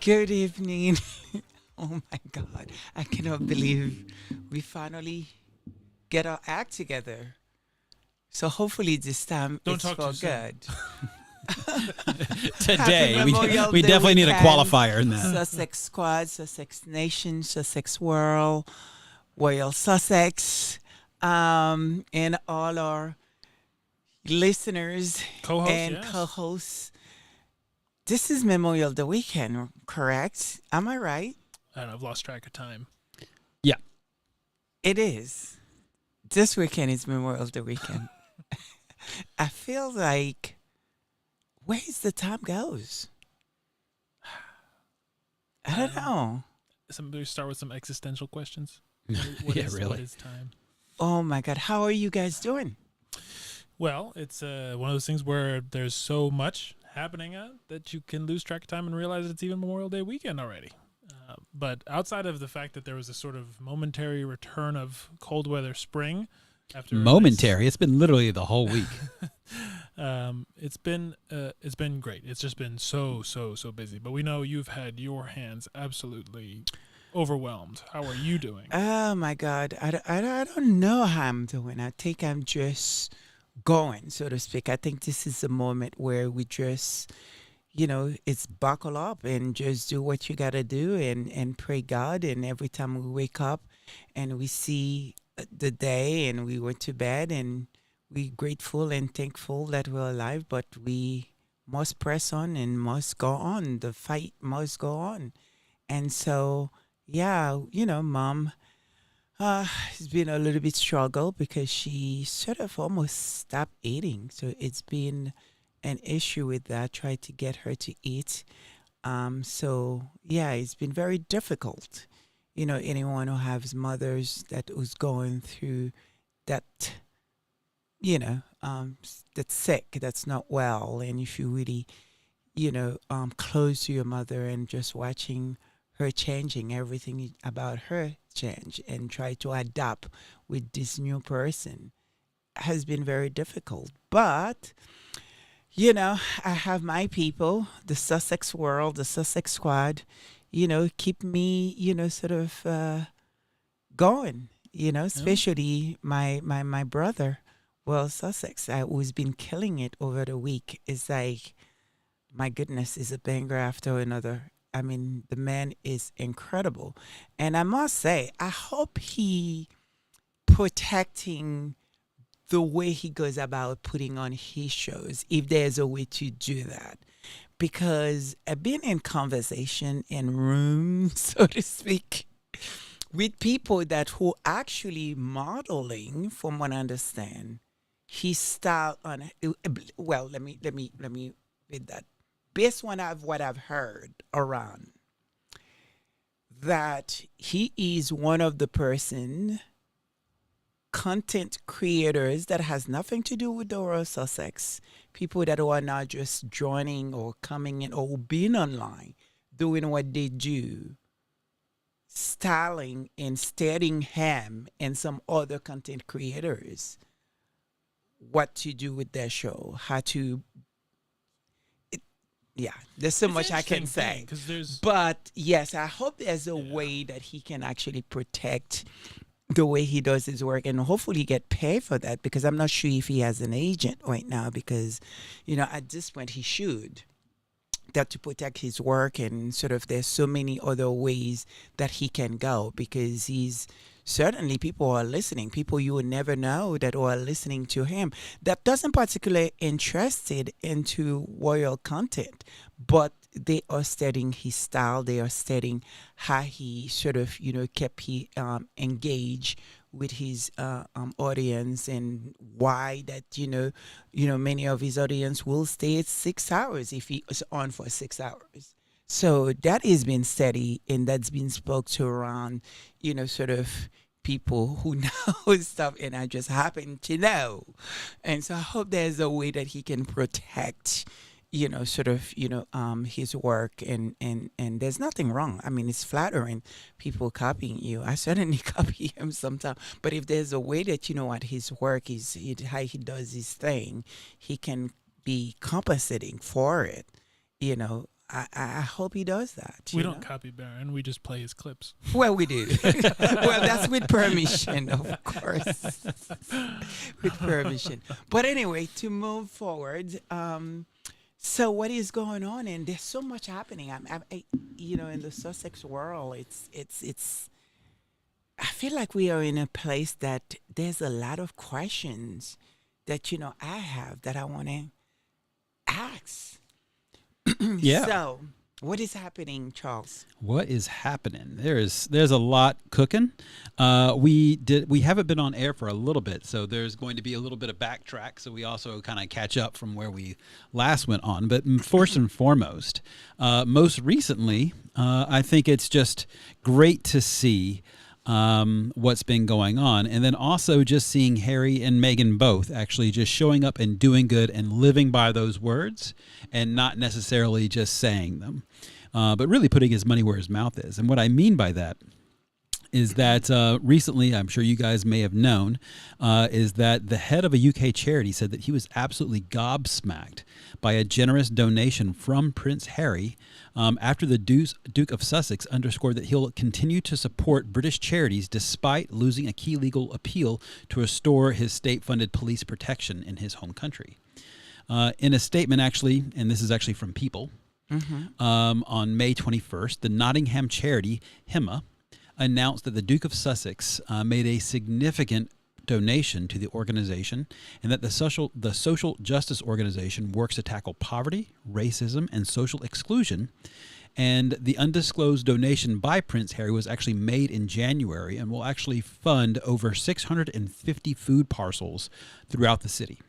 Good evening. Oh my God. I cannot believe we finally get our act together. So hopefully this time Don't it's talk too for soon. good. Happy Today, Memorial we Day definitely need a weekend. qualifier in that. Sussex Squad, Sussex Nation, Sussex World, Royal Sussex, and all our listeners Co-host, and yes. co-hosts. This is Memorial Day weekend, correct? Am I right? And I've lost track of time. Yeah. It is. This weekend is Memorial Day weekend. I feel like where is the time goes? I don't know. We start with some existential questions. What Yeah, is, really. What is time? Oh my God, how are you guys doing? Well, it's one of those things where there's so much happening that you can lose track of time and realize it's even Memorial Day weekend already. But outside of the fact that there was a sort of momentary return of cold weather spring after Momentary. It's been literally the whole week. it's been great. It's just been so busy. But we know you've had your hands absolutely overwhelmed. How are you doing? Oh my God, I don't know how I'm doing. I think I'm just going, so to speak. I think this is the moment where we just, it's buckle up and just do what you got to do and pray God. And every time we wake up and we see the day and we went to bed and we grateful and thankful that we're alive, but we must press on and must go on. The fight must go on. And so, yeah, mom, it's been a little bit struggle because she sort of almost stopped eating. So it's been an issue with that. Tried to get her to eat. So yeah, it's been very difficult. Anyone who has mothers that was going through that, that's sick, that's not well, and if you really, close to your mother and just watching her changing, everything about her change and try to adapt with this new person has been very difficult. But I have my people, the Sussex world, the Sussex squad, keep me, sort of going, Yeah. especially my brother, well, Sussex, who's been killing it over the week. It's like, my goodness, is a banger after another. I mean, the man is incredible. And I must say, I hope he protecting the way he goes about putting on his shows, if there's a way to do that. Because I've been in conversation in rooms, so to speak, with people that who actually modeling, from what I understand, his style on well, let me read that. Based on what I've heard around, that he is one of the person content creators that has nothing to do with the Royal Sussex. People that are not just joining or coming in or being online, doing what they do, styling and studying him and some other content creators what to do with their show, how to. Yeah, there's so It's an much I can interesting thing say. because there's But yes, I hope there's a yeah. way that he can actually protect the way he does his work and hopefully get paid for that, because I'm not sure if he has an agent right now, because at this point he should, that to protect his work, and sort of there's so many other ways that he can go, because he's certainly, people are listening, people you would never know that are listening to him, that doesn't particularly interested into royal content, but they are studying his style, they are studying how he sort of kept he engaged with his audience, and why that many of his audience will stay at 6 hours if he is on for 6 hours. So that has been steady, and that's been spoke to around, sort of people who know stuff, and I just happen to know. And so I hope there's a way that he can protect, sort of, his work, and there's nothing wrong. I mean, it's flattering people copying you. I certainly copy him sometimes. But if there's a way that what his work is, how he does his thing, he can be compensating for it. I hope he does that. We you don't know? copy Baron. We just play his clips. Well, we do. Well, that's with permission, of course. With permission. But anyway, to move forward, so what is going on? And there's so much happening. In the Sussex world, it's. I feel like we are in a place that there's a lot of questions that I have that I want to ask. Yeah. So, what is happening, Charles? What is happening? There's a lot cooking. We haven't been on air for a little bit, so there's going to be a little bit of backtrack. So we also kind of catch up from where we last went on. But first and foremost, most recently, I think it's just great to see what's been going on, and then also just seeing Harry and Meghan both actually just showing up and doing good and living by those words and not necessarily just saying them, but really putting his money where his mouth is. And what I mean by that is that recently, I'm sure you guys may have known, is that the head of a UK charity said that he was absolutely gobsmacked by a generous donation from Prince Harry after the Duke of Sussex underscored that he'll continue to support British charities despite losing a key legal appeal to restore his state-funded police protection in his home country. In a statement, actually, and this is actually from People, on May 21st, the Nottingham charity HIMA announced that the Duke of Sussex made a significant donation to the organization, and that the social justice organization works to tackle poverty, racism, and social exclusion. And the undisclosed donation by Prince Harry was actually made in January and will actually fund over 650 food parcels throughout the city.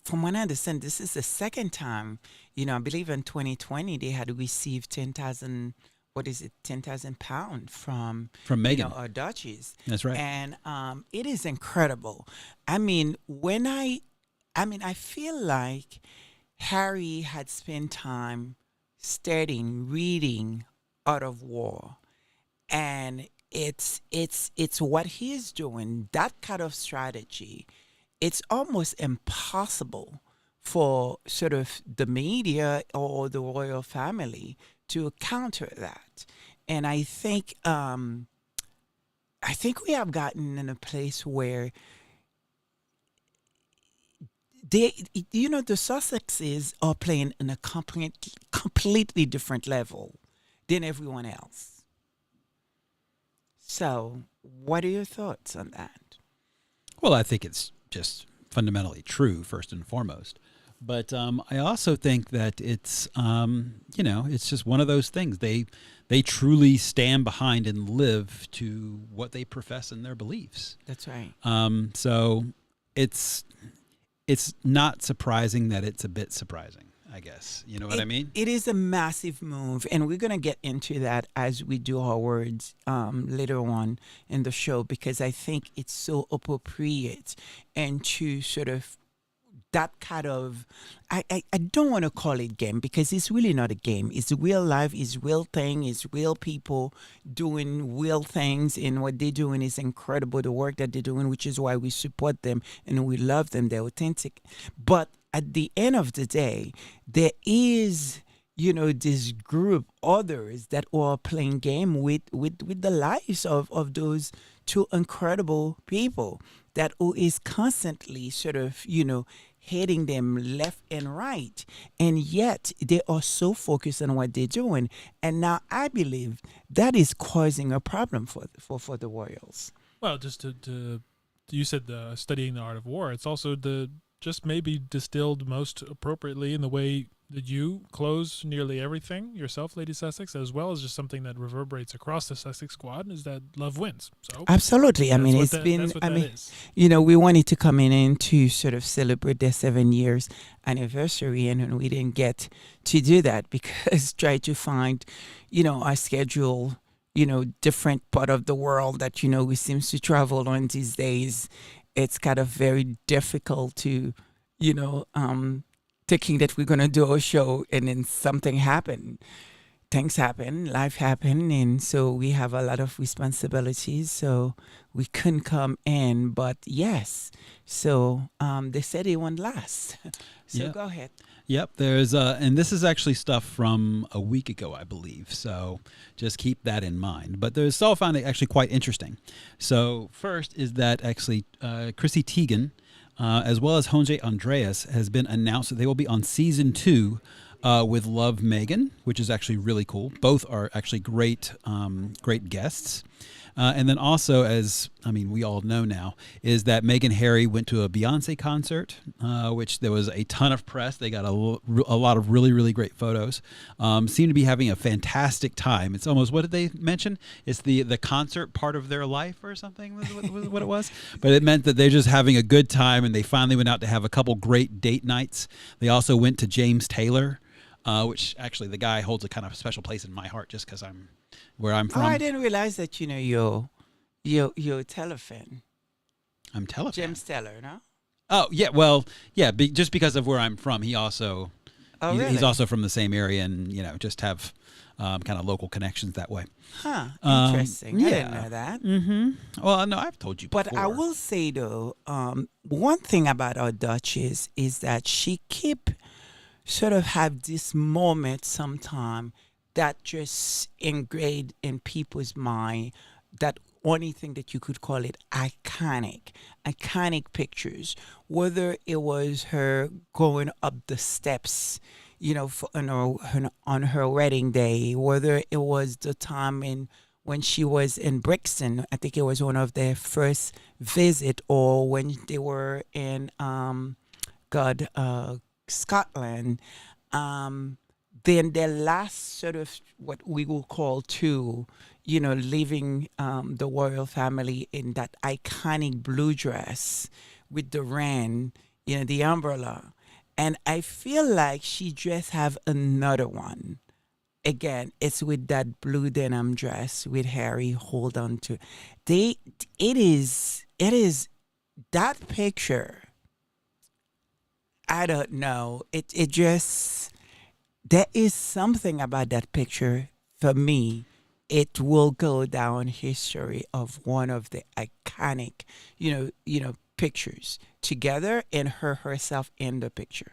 From what I understand, this is the second time, I believe in 2020 they had received 10,000 £10,000 from Meghan, our Duchess. That's right. And it is incredible. I mean, I feel like Harry had spent time studying, reading Art of War, and it's what he is doing. That kind of strategy, it's almost impossible for sort of the media or the royal family to counter that. And I think we have gotten in a place where the Sussexes are playing in a completely different level than everyone else. So, what are your thoughts on that? Well, I think it's just fundamentally true, first and foremost. But I also think that it's, it's just one of those things. They truly stand behind and live to what they profess in their beliefs. That's right. So it's not surprising that it's a bit surprising, I guess. You know what I mean? It is a massive move, and we're going to get into that as we do our words later on in the show, because I think it's so appropriate and to sort of that kind of, I don't want to call it game, because it's really not a game. It's real life, it's real thing, it's real people doing real things, and what they're doing is incredible, the work that they're doing, which is why we support them and we love them. They're authentic. But at the end of the day, there is, this group, others that are playing game with the lives of those two incredible people that who is constantly sort of, hitting them left and right. And yet they are so focused on what they're doing. And now I believe that is causing a problem for the Royals. Well, just to you said studying the art of war. It's also just maybe distilled most appropriately in the way that you close nearly everything yourself, Lady Sussex, as well as just something that reverberates across the Sussex squad, is that love wins. So absolutely. I mean, we wanted to come in to sort of celebrate their 7 years anniversary, and we didn't get to do that because try to find, our schedule, different part of the world that, we seem to travel on these days. It's kind of very difficult to, thinking that we're going to do a show and then something happened. things happen, life happen, and so we have a lot of responsibilities. So we couldn't come in, but yes. So they said it won't last. So Yeah. go ahead. Yep, there's and this is actually stuff from a week ago, I believe. So just keep that in mind. But there's all found it actually quite interesting. So first is that actually Chrissy Teigen, as well as Honje Andreas, has been announced that they will be on season 2 with Love Megan, which is actually really cool. Both are actually great guests. And then also, as I mean, we all know now, is that Meg and Harry went to a Beyonce concert, which there was a ton of press. They got a lot of really great photos. Seem to be having a fantastic time. It's almost, what did they mention? It's the concert part of their life or something was what it was. But it meant that they're just having a good time, and they finally went out to have a couple great date nights. They also went to James Taylor, which actually the guy holds a kind of special place in my heart just because I'm where I'm from. Oh, I didn't realize that you're telephone. I'm Telephone. James Teller, no? Oh yeah, well yeah, just because of where I'm from, he also Oh, he's really? also from the same area, and just have kind of local connections that way. Huh. Um, Interesting. I didn't yeah. know that. Mm-hmm. Well, no, I've told you before. But I will say though, one thing about our Duchess is that she keep sort of have this moment sometime that just engraved in people's mind, that only thing that you could call it iconic pictures, whether it was her going up the steps, on her wedding day, whether it was the time when she was in Brixton. I think it was one of their first visit, or when they were in Scotland. Then their last sort of what we will call too, leaving the royal family in that iconic blue dress with the wren, the umbrella. And I feel like she just have another one. Again, it's with that blue denim dress with Harry hold on to. It is that picture. I don't know. It just, there is something about that picture for me. It will go down history of one of the iconic, pictures together, and her herself in the picture.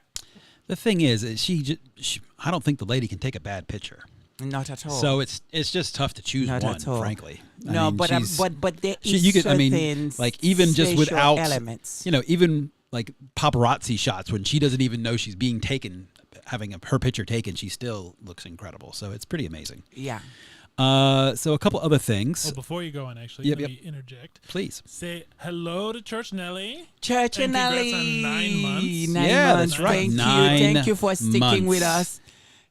The thing is I don't think the lady can take a bad picture. Not at all. So it's just tough to choose Not one, at all. frankly. I No, mean, but she's- there is certain like even just spatial without elements. even like paparazzi shots when she doesn't even know she's being taken, having her picture taken, she still looks incredible. So it's pretty amazing. Yeah. So a couple other things. Well, before you go on, actually, Yep, let me interject. Please. Say hello to Church Nelly. Church and And Nelly. congrats on 9 months. 9 Yeah, months. that's right. Thank you. 9 Thank you for sticking with months. us.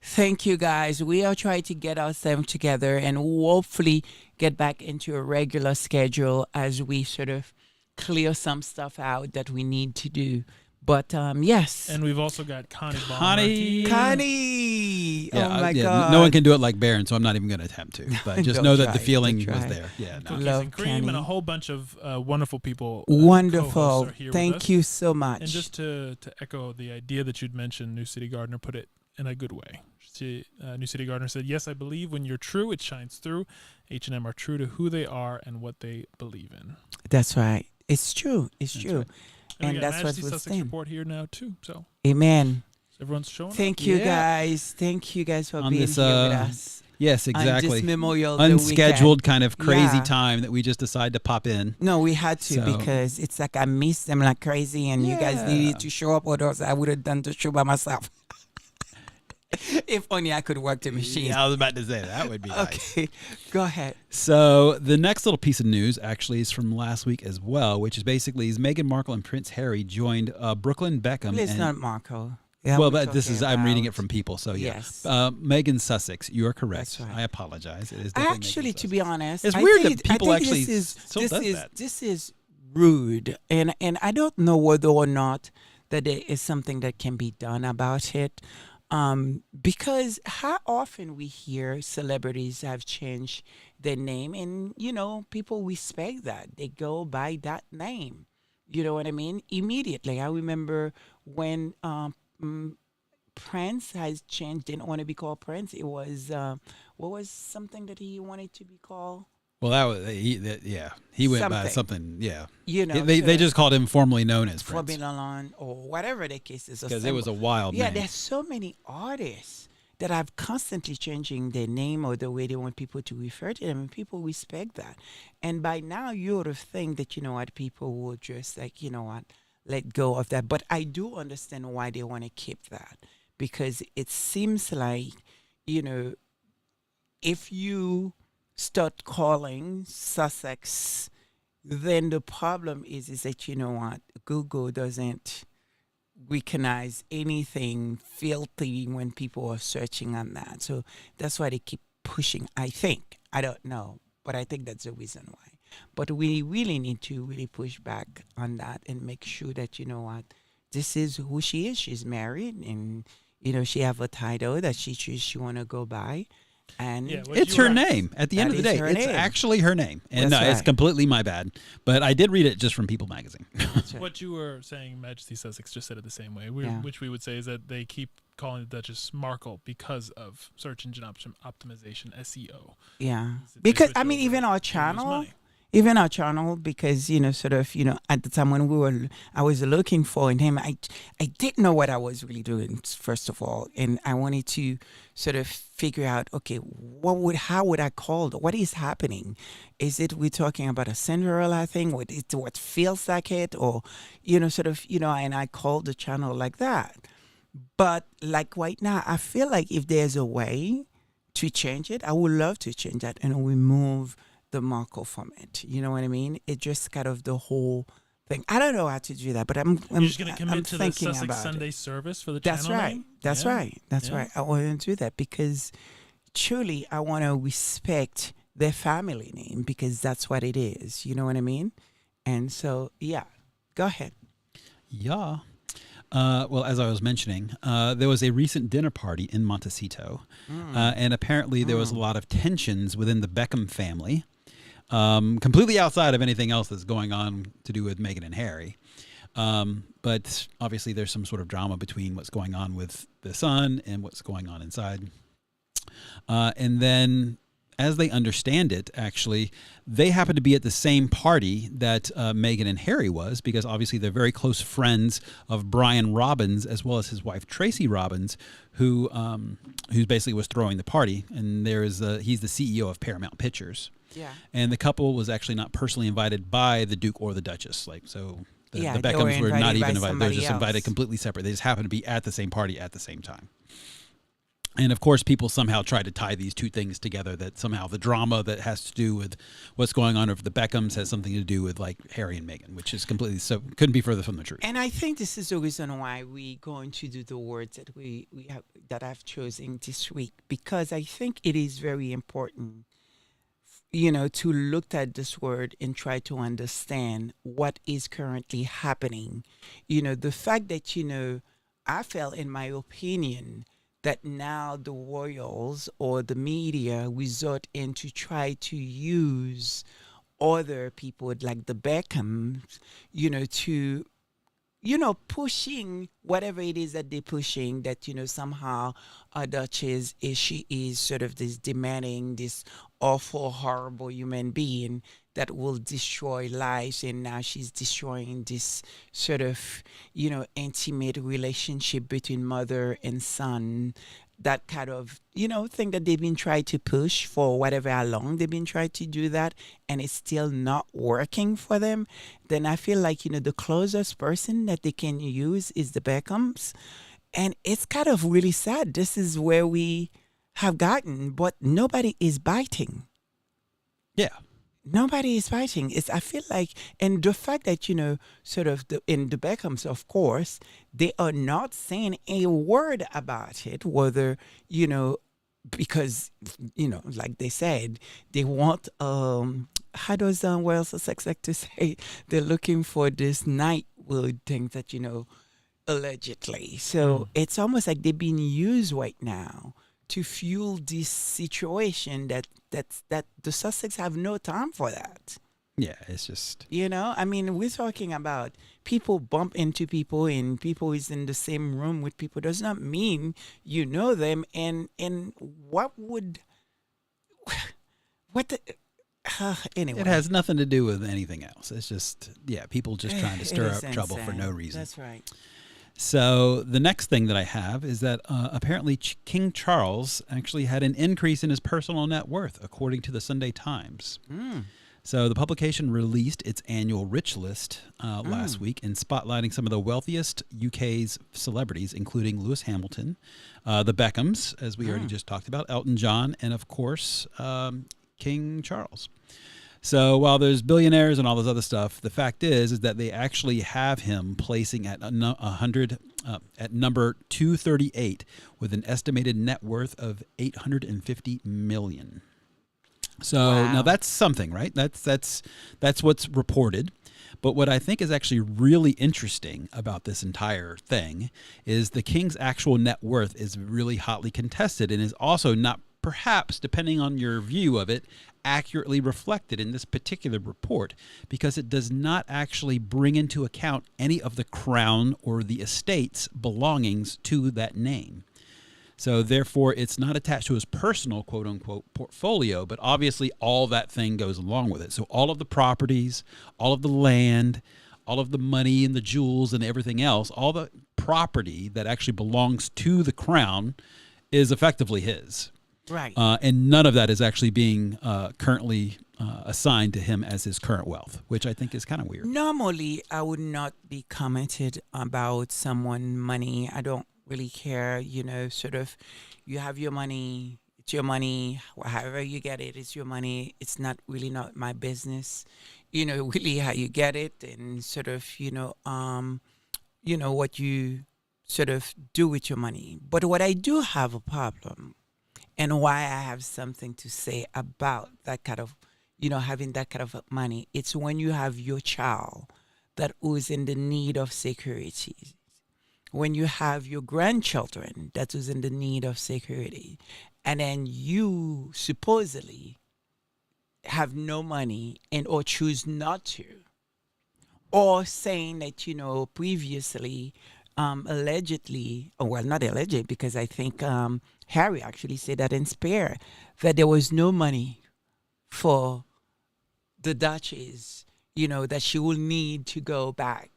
Thank you, guys. We are trying to get ourselves together and hopefully get back into a regular schedule as we sort of clear some stuff out that we need to do. But yes. And we've also got Connie Connie. Baumgarten. Connie. Yeah, oh my yeah, God. No one can do it like Baron, so I'm not even going to attempt to. But just Don't know that try, the feeling don't was try. there. Yeah, no. Cookies Love and cream and Connie. a whole bunch of wonderful people. Wonderful. co-hosts are here with Thank us. you so much. And just to echo the idea that you'd mentioned, New City Gardener put it in a good way. New City Gardener said, "Yes, I believe when you're true, it shines through. H&M are true to who they are and what they believe in." That's right. It's true. It's That's true. right. And we got that's what Majesty we're Sussex saying. report here now too. So Amen. everyone's showing up. Thank you, Yeah. guys. Thank you, guys, for On being this, here with us. Yes, On exactly. this Memorial Day Unscheduled weekend. kind of crazy Yeah. time that we just decided to pop in. No, we had to So- because it's like I missed them like crazy, and you guys Yeah. needed to show up, or else I would have done the show by myself. If only I could work the machine. Yeah, I was about to say that would be nice. Okay, go ahead. So the next little piece of news actually is from last week as well, which is basically Meghan Markle and Prince Harry joined Brooklyn Beckham. Please and, not Marco. Yeah, well, we're but this talking is I'm reading it about- from People, so yeah. Yes. Meghan Sussex, you are correct. That's right. I apologize. It is definitely Actually, Meghan to be honest, It's I weird think that people I think actually this is, still this does is, that. This is rude, and I don't know whether or not that there is something that can be done about it. Because how often we hear celebrities have changed their name, and people respect that they go by that name. You know what I mean? Immediately, I remember when Prince has changed, didn't want to be called Prince. It was, what was something that he wanted to be called? Well, that was yeah. He went by Something, something. Yeah, you know, they sort of just called him formerly known as Prince Formula One or whatever the case is. because it was a wild Yeah, name. there's so many artists that are constantly changing their name or the way they want people to refer to them, and people respect that. And by now, you would have think that, you know what, people will just like, you know what, let go of that. But I do understand why they want to keep that, because it seems like, you know, if you start calling Sussex, then the problem is that, you know what, Google doesn't recognize anything filthy when people are searching on that. So that's why they keep pushing. I think, I don't know, but I think that's the reason why. But we really need to really push back on that and make sure that, you know what, this is who she is. She's married, and you know she have a title that she want to go by, and Yeah, what It's you her were- name. At the end That of the is day, her it's name. actually her name, and That's it's right. completely my bad. But I did read it just from People magazine. That's right. What you were saying, Majesty Sussex just said it the same way, Yeah. which we would say is that they keep calling the Duchess Markle because of search engine optimization, SEO. Yeah, They because switch I mean, over even our to lose channel, money. because you know, sort of, you know, at the time when I was looking for him, I didn't know what I was really doing, first of all, and I wanted to sort of figure out, okay, how would I call it? What is happening? Is it we're talking about a Cinderella thing? What feels like it, or you know, sort of, you know, and I called the channel like that. But like right now, I feel like if there's a way to change it, I would love to change that and remove the Marco from it. You know what I mean? It just kind of the whole thing. I don't know how to do that, but I'm You're just going to I'm commit to the thinking Sussex about Sunday it. service for the That's channel right. name? That's Yeah. right. That's Yeah. right. I want to do that because truly I want to respect their family name because that's what it is. You know what I mean? And so, yeah, go ahead. Yeah. Well, as I was mentioning, there was a recent dinner party in Montecito, and apparently there was a lot of tensions within the Beckham family, completely outside of anything else that's going on to do with Meghan and Harry. But obviously there's some sort of drama between what's going on with the son and what's going on inside. And then, as they understand it, actually, they happen to be at the same party that Meghan and Harry was, because obviously they're very close friends of Brian Robbins as well as his wife Tracy Robbins, who basically was throwing the party. And he's the CEO of Paramount Pictures. Yeah. And the couple was actually not personally invited by the Duke or the Duchess, the Yeah, they Beckhams were were not invited by even invited. They were somebody just invited else. completely separate. They just happened to be at the same party at the same time. And of course, people somehow try to tie these two things together, that somehow the drama that has to do with what's going on over the Beckhams has something to do with like Harry and Meghan, which is couldn't be further from the truth. And I think this is the reason why we're going to do the words that we have that I've chosen this week, because I think it is very important, you know, to look at this word and try to understand what is currently happening. You know, the fact that, you know, I felt, in my opinion, that now the royals or the media resort in to try to use other people like the Beckhams, you know, to, you know, pushing whatever it is that they're pushing, that, you know, somehow a Duchess she is sort of this demanding, this awful, horrible human being that will destroy lives, and now she's destroying this sort of, you know, intimate relationship between mother and son. That kind of, you know, thing that they've been trying to push for whatever how long they've been trying to do that, and it's still not working for them. Then I feel like, you know, the closest person that they can use is the Beckhams, and it's kind of really sad. This is where we have gotten, but nobody is biting. Yeah. Nobody is fighting. I feel like, and the fact that, you know, sort of in the Beckhams, of course, they are not saying a word about it, whether, you know, because, you know, like they said, they want, how does Wales Sussex like to say, they're looking for this Nightwood thing that, you know, allegedly. So it's almost like they're being used right now to fuel this situation that the Sussex have no time for that. Yeah, it's just You know, I mean, we're talking about people bump into people and people is in the same room with people does not mean you know them. And what would what the it anyway? has nothing to do with anything else. It's just people just trying to It stir is up trouble for no insane. reason. That's right. So the next thing that I have is that apparently King Charles actually had an increase in his personal net worth, according to the Sunday Times. Mm. So the publication released its annual rich list last week, and spotlighting some of the wealthiest UK's celebrities, including Lewis Hamilton, the Beckhams, as we already just talked about, Elton John, and of course King Charles. So while there's billionaires and all this other stuff, the fact is that they actually have him placing at at number 238 with an estimated net worth of $850 million. So now that's something, right? That's what's reported. But what I think is actually really interesting about this entire thing is the king's actual net worth is really hotly contested and is also not, perhaps, depending on your view of it, accurately reflected in this particular report, because it does not actually bring into account any of the crown or the estate's belongings to that name. So therefore, it's not attached to his personal quote-unquote portfolio, but obviously all that thing goes along with it. So all of the properties, all of the land, all of the money and the jewels and everything else, all the property that actually belongs to the crown is effectively his. Right. And none of that is actually being currently assigned to him as his current wealth, which I think is kind of weird. Normally, I would not be commented about someone money. I don't really care, you know, sort of you have your money, it's your money, however you get it, it's your money. It's not really not my business, you know, really how you get it and sort of, what you sort of do with your money. But what I do have a problem and why I have something to say about that kind of, having that kind of money, it's when you have your child that is in the need of security. When you have your grandchildren that is in the need of security, and then you supposedly have no money and or choose not to, or saying that, previously, allegedly, well, not alleged, because I think Harry actually said that in Spare, that there was no money for the Duchess, that she will need to go back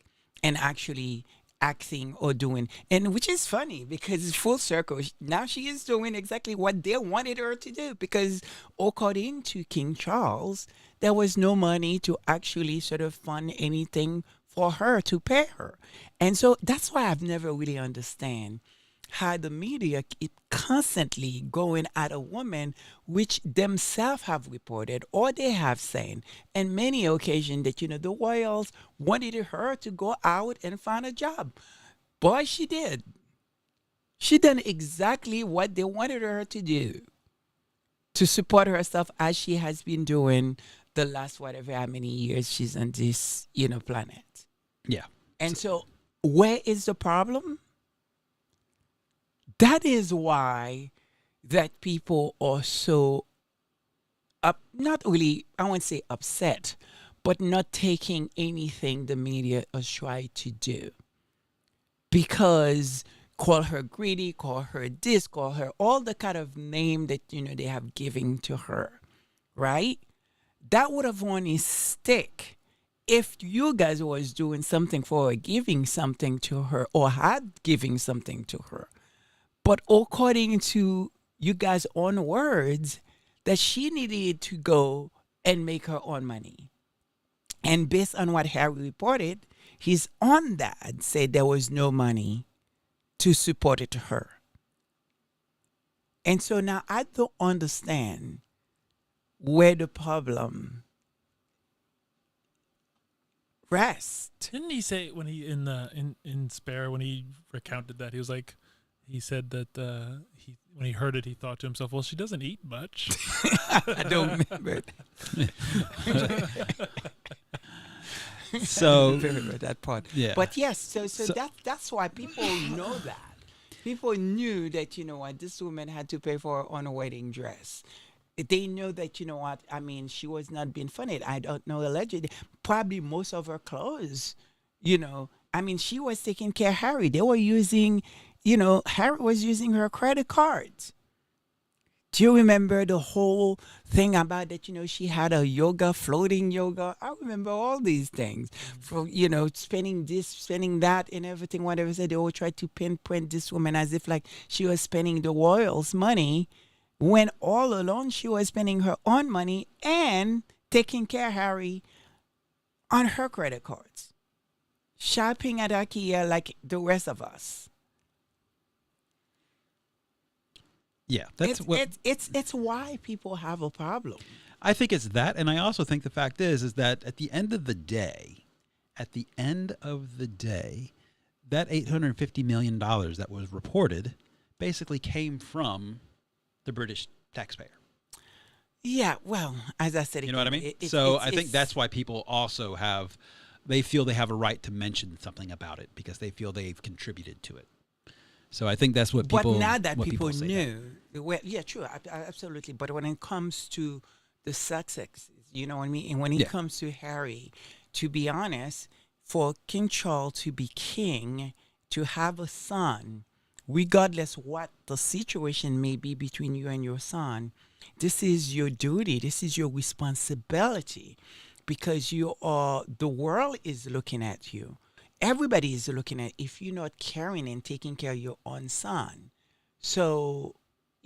and actually acting or doing. And which is funny because it's full circle. Now she is doing exactly what they wanted her to do, because according to King Charles, there was no money to actually sort of fund anything for her to pay her. And so that's why I've never really understand how the media keep constantly going at a woman which themselves have reported or they have said on many occasions that, the royals wanted her to go out and find a job. Boy, she did. She done exactly what they wanted her to do to support herself, as she has been doing the last whatever how many years she's on this, planet. Yeah. And so where is the problem? That is why that people are so not really, I won't say upset, but not taking anything the media has tried to do. Because call her greedy, call her this, call her all the kind of name that, they have given to her, right? That would have only stick if you guys was doing something for her, giving something to her, or had given something to her. But according to you guys' own words, that she needed to go and make her own money. And based on what Harry reported, his own dad said there was no money to support it to her. And so now I don't understand where the problem rests. Didn't he say when he in Spare, when he recounted that, he was like, he said that when he heard it, he thought to himself, well, she doesn't eat much. I don't remember So I don't remember that part. yeah. But yes, so that's why people know that. People knew that, this woman had to pay for her own wedding dress. they know that, you know what, I mean, she was not being funny. I don't know, allegedly. Probably most of her clothes, I mean, she was taking care of Harry. They were using, Harry was using her credit cards. Do you remember the whole thing about that? She had a yoga, floating yoga. I remember all these things. For spending this, spending that, and everything. Whatever said, they all tried to pinpoint this woman as if like she was spending the royals' money, when all along she was spending her own money and taking care of Harry on her credit cards, shopping at IKEA like the rest of us. Yeah, that's It's why people have a problem. I think it's that, and I also think the fact is that at the end of the day, that $850 million that was reported basically came from the British taxpayer. Yeah, well, as I said, You know what I mean? So I think that's why people also they feel they have a right to mention something about it because they feel they've contributed to it. So I think that's what people. But now that people say knew, well, yeah, true, absolutely. But when it comes to the Sussexes, you know what I mean, and when it comes to Harry, to be honest, for King Charles to be king, to have a son, regardless what the situation may be between you and your son, this is your duty. This is your responsibility, because the world is looking at you. Everybody is looking at if you're not caring and taking care of your own son. So,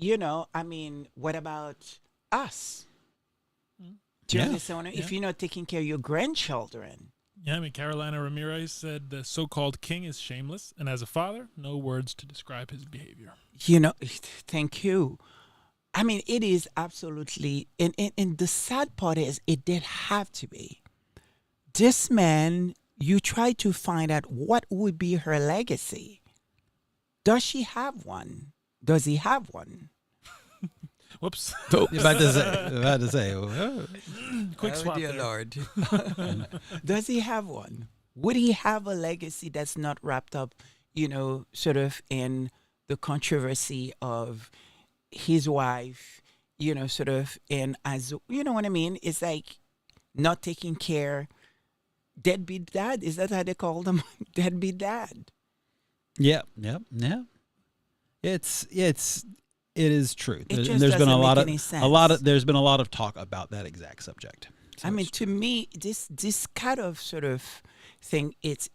I mean, what about us? Do you understand? If you're not taking care of your grandchildren. Yeah, I mean, Carolina Ramirez said the so-called king is shameless, and as a father, no words to describe his behavior. Thank you. I mean, it is absolutely, and the sad part is it did have to be. This man, you try to find out what would be her legacy. Does she have one? Does he have one? Whoops. about to say. Quick swap dear there. Lord. Does he have one? Would he have a legacy that's not wrapped up, sort of in the controversy of his wife, sort of in, as, you know what I mean? It's like not taking care. Deadbeat dad, is that how they call them? Deadbeat dad. Yeah. It is true. It just There's been doesn't make any sense. there's been a lot of talk about that exact subject. So I mean, to me, this kind of sort of thing, it's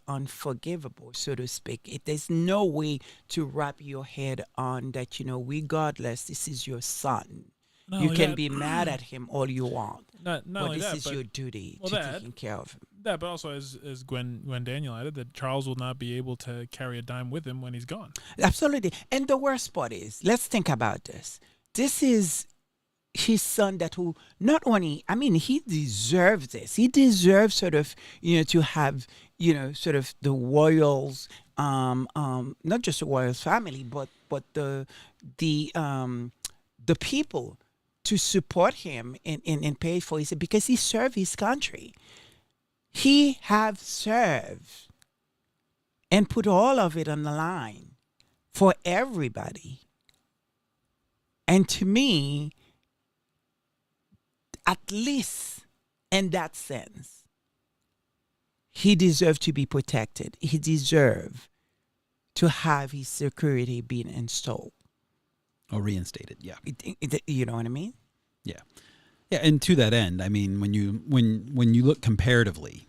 unforgivable, so to speak. There's no way to wrap your head on that. Regardless, this is your son. Not You only can that- be mad at him all you want, Not but only this that, is but your duty well, to that- taking care of him. that, but also as Gwen Daniel added, that Charles will not be able to carry a dime with him when he's gone. Absolutely. And the worst part is, let's think about this. This is his son that who not only, I mean, he deserves this. He deserves sort of, to have, sort of the royals, not just the royals family, but the people to support him and pay for his, because he served his country. He have served and put all of it on the line for everybody. And to me, at least in that sense, he deserved to be protected. He deserved to have his security being installed. or reinstated. Yeah. You know what I mean? Yeah. Yeah, and to that end, I mean, when you look comparatively,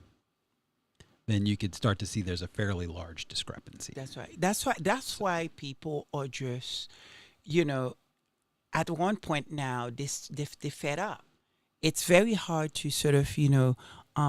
then you could start to see there's a fairly large discrepancy. That's right. That's why people are just, at one point now, they fed up. It's very hard to sort of,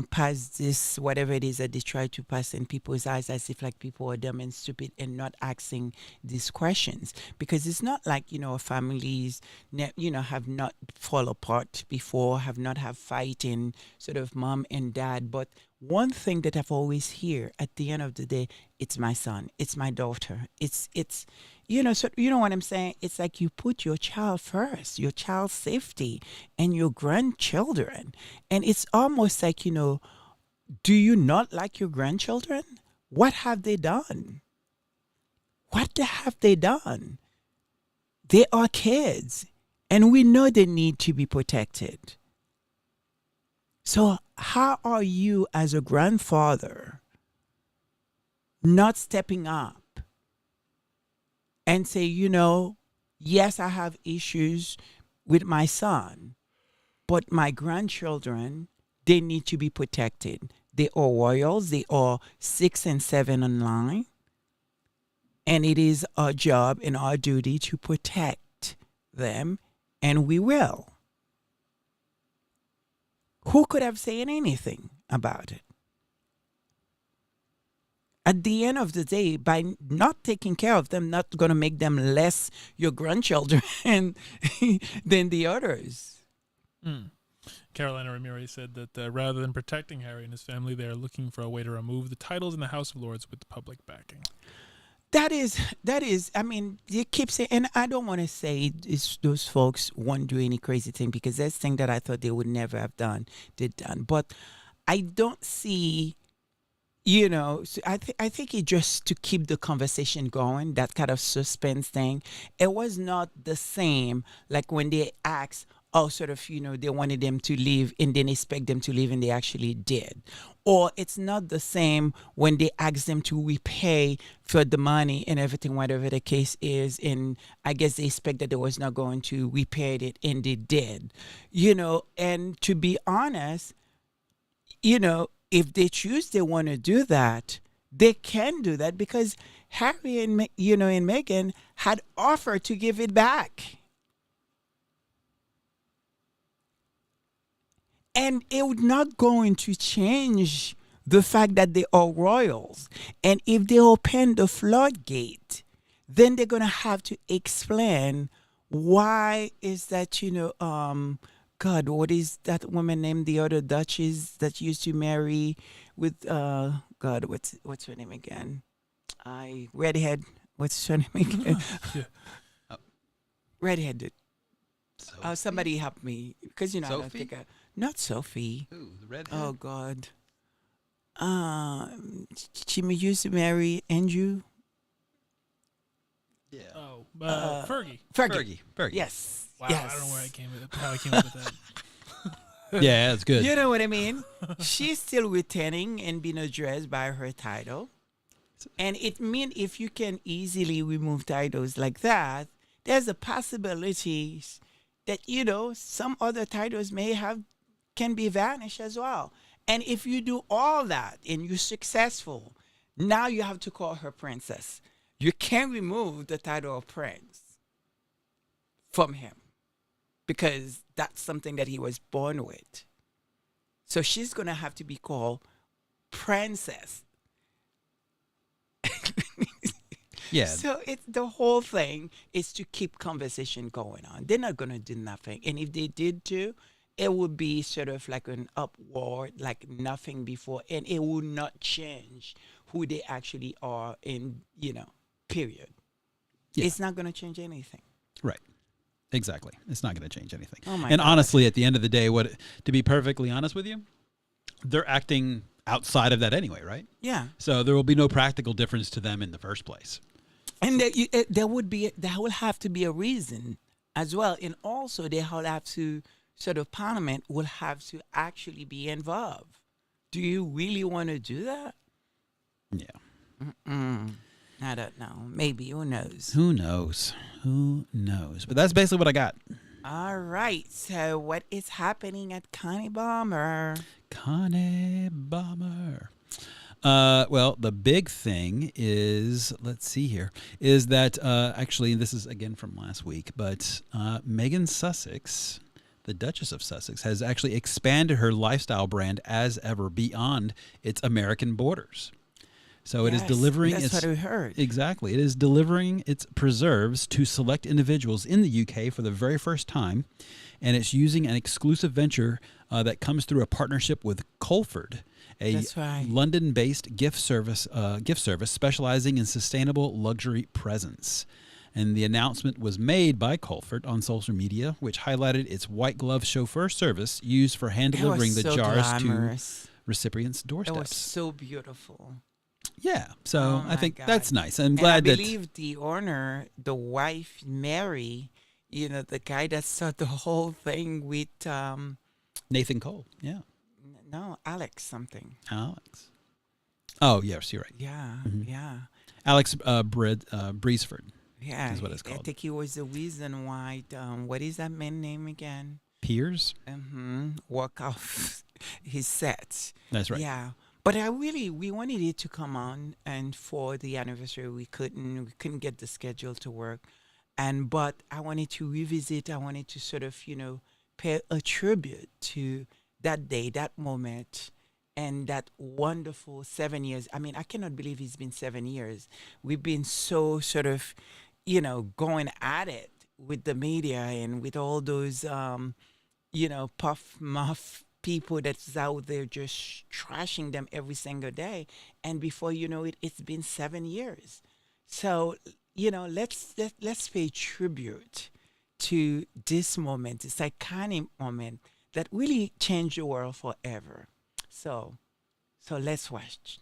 pass this, whatever it is that they try to pass in people's eyes, as if like people are dumb and stupid and not asking these questions. Because it's not like, families, have not fall apart before, have not have fighting, sort of mom and dad. But one thing that I've always hear at the end of the day, it's my son, it's my daughter, it's so you know what I'm saying? It's like you put your child first, your child's safety and your grandchildren. And it's almost like, do you not like your grandchildren? What have they done? What have they done? They are kids. And we know they need to be protected. So, how are you, as a grandfather, not stepping up and say, yes, I have issues with my son, but my grandchildren, they need to be protected. They are royals, they are 6 and 7 in line, and it is our job and our duty to protect them, and we will. Who could have said anything about it? At the end of the day, by not taking care of them, not going to make them less your grandchildren than the others. Carolina Ramirez said that rather than protecting Harry and his family, they are looking for a way to remove the titles in the House of Lords with the public backing. That is, I mean, you keep saying, and I don't want to say those folks won't do any crazy thing, because that's thing that I thought they would never have done, did done. But I don't see, so I think it just to keep the conversation going, that kind of suspense thing. It was not the same like when they asked, sort of, they wanted them to leave and then expect them to leave and they actually did. Or it's not the same when they asked them to repay for the money and everything, whatever the case is. And I guess they expect that they was not going to repay it, and they did. And to be honest, if they choose they want to do that, they can do that, because Harry and and Meghan had offered to give it back. And it would not going to change the fact that they are royals. And if they open the floodgate, then they're going to have to explain why is that, God, what is that woman named, the other Duchess that used to marry with, God, what's her name again? Redhead. What's her name again? Yeah. Redheaded. Sophie? Somebody help me, because I don't think not Sophie. Ooh, the redhead. Oh God. She used to marry Andrew. Yeah. Oh, Fergie. Fergie. Yes. Wow, Yes. I don't know how I came up with that. Yeah, that's good. You know what I mean? She's still retaining and being addressed by her title. And it means if you can easily remove titles like that, there's a possibility that, some other titles can be vanished as well. And if you do all that and you're successful, now you have to call her princess. You can't remove the title of prince from him, because that's something that he was born with. So she's going to have to be called princess. Yeah. So it's the whole thing is to keep conversation going on. They're not going to do nothing. And if they did too, it would be sort of like an upward, like nothing before. And it will not change who they actually are in, period. Yeah. It's not going to change anything. Right. Exactly. It's not going to change anything. Oh my and God. honestly, at the end of the day, to be perfectly honest with you, they're acting outside of that anyway, right? Yeah. So there will be no practical difference to them in the first place. And there will have to be a reason as well. And also they will have to, sort of, Parliament will have to actually be involved. Do you really want to do that? Yeah. I don't know. Maybe. Who knows? Who knows? Who knows? But that's basically what I got. All right. So what is happening at Connie Bomber? Connie Bomber. Well, the big thing is, let's see here, is that actually, this is again from last week, but Meghan Sussex, the Duchess of Sussex, has actually expanded her lifestyle brand as ever beyond its American borders. So it is delivering That's what we heard. Exactly. It is delivering its preserves to select individuals in the UK for the very first time, and it's using an exclusive venture that comes through a partnership with Colford, a That's right. London-based gift service specializing in sustainable luxury presents. And the announcement was made by Colford on social media, which highlighted its white glove chauffeur service used for hand It was delivering the so jars glamorous. to recipients' It doorsteps. was so beautiful. Yeah, so Oh I my think God. that's nice. I'm And glad I that believe the owner, the wife, Mary, the guy that started the whole thing with Nathan Cole. Yeah. no, Alex something. Alex. Oh, yes, you're right. Yeah, Mhm. yeah. Alex Breesford Yeah, is what it's I called. think he was the reason why. What is that man name again? Piers. Walk off his set. That's right. Yeah, but we wanted it to come on, and for the anniversary, we couldn't get the schedule to work, but I wanted to revisit. I wanted to sort of pay a tribute to that day, that moment. And that wonderful 7 years. I mean, I cannot believe it's been 7 years. We've been so sort of, going at it with the media and with all those, puff muff people that's out there just trashing them every single day. And before you know it, it's been 7 years. So, let's pay tribute to this moment, this iconic moment that really changed the world forever. So, so let's watch.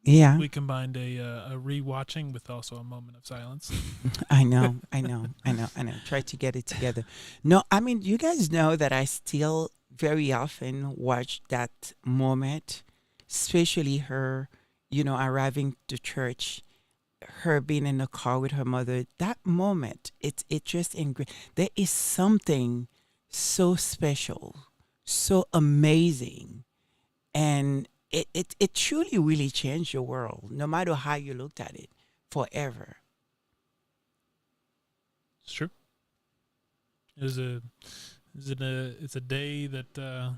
Yeah, We combined a rewatching with also a moment of silence. I know. Try to get it together. No, I mean, you guys know that I still very often watch that moment, especially her, arriving to church, her being in the car with her mother. That moment, it just there is something so special, so amazing, and it truly really changed your world, no matter how you looked at it, forever. It's true. It was a it's a day that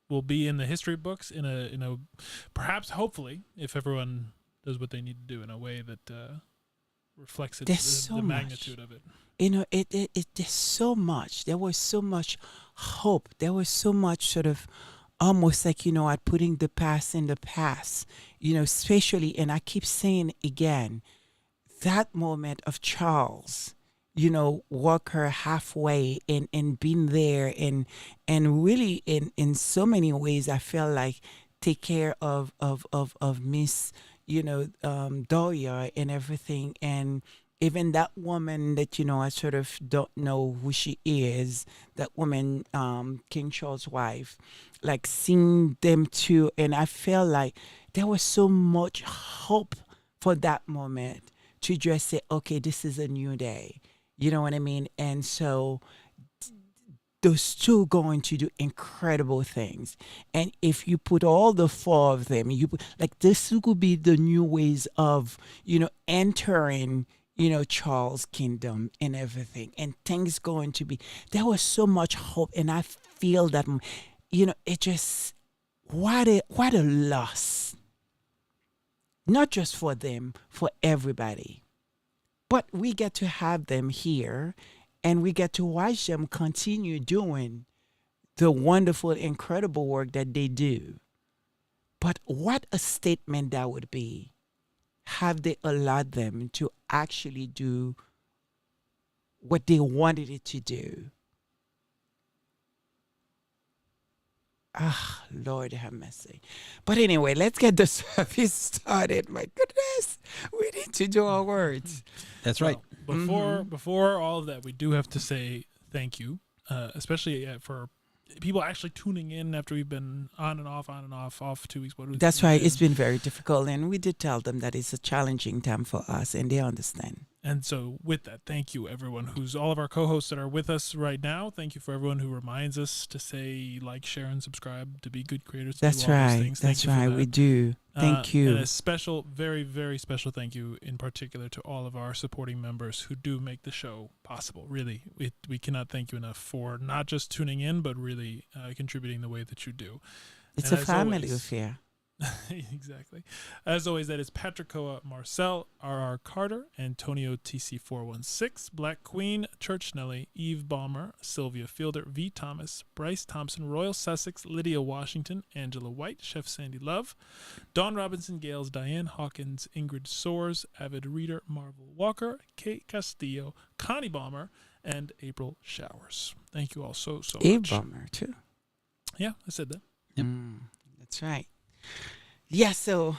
will be in the history books in a perhaps hopefully if everyone does what they need to do in a way that reflects There's the so much. magnitude of it. There's so much. There was so much hope. There was so much sort of almost like, at putting the past in the past, especially, and I keep saying again, that moment of Charles, walk her halfway and being there and really in so many ways I feel like take care of Miss, Doria and everything, and even that woman that I sort of don't know who she is, that woman, King Charles' wife, like seeing them too, and I felt like there was so much hope for that moment to just say, okay, this is a new day. You know what I mean? And so those two going to do incredible things. And if you put all the four of them, like this could be the new ways of, entering, Charles' kingdom and everything. And things going to be, there was so much hope. And I feel that, it just, what a loss. Not just for them, for everybody. But we get to have them here and we get to watch them continue doing the wonderful, incredible work that they do. But what a statement that would be. Have they allowed them to actually do what they wanted it to do? Ah, Lord have mercy. But anyway, let's get the service started. My goodness, we need to do our words. That's right. Well, before all of that, we do have to say thank you, especially for people actually tuning in after we've been on and off 2 weeks. That's right. It's been very difficult, and we did tell them that it's a challenging time for us, and they understand. And so with that, thank you everyone who's all of our co-hosts that are with us right now. Thank you for everyone who reminds us to say like, share, and subscribe, to be good creators, to That's do all those right. things. That's Thank you for right. that. We do. Thank you. And a special, very, very special thank you in particular to all of our supporting members who do make the show possible. Really, we cannot thank you enough for not just tuning in, but really contributing the way that you do. It's And a as family always- affair. Exactly. As always, that is Patricoa Marcel, R.R. Carter, Antonio TC416, Black Queen, Church Nelly, Eve Balmer, Sylvia Fielder, V. Thomas, Bryce Thompson, Royal Sussex, Lydia Washington, Angela White, Chef Sandy Love, Dawn Robinson Gales, Diane Hawkins, Ingrid Soares, Avid Reader, Marvel Walker, Kate Castillo, Connie Balmer, and April Showers. Thank you all so Eve much. Bummer, too. Yeah, I said that. Yep. That's right. Yeah, so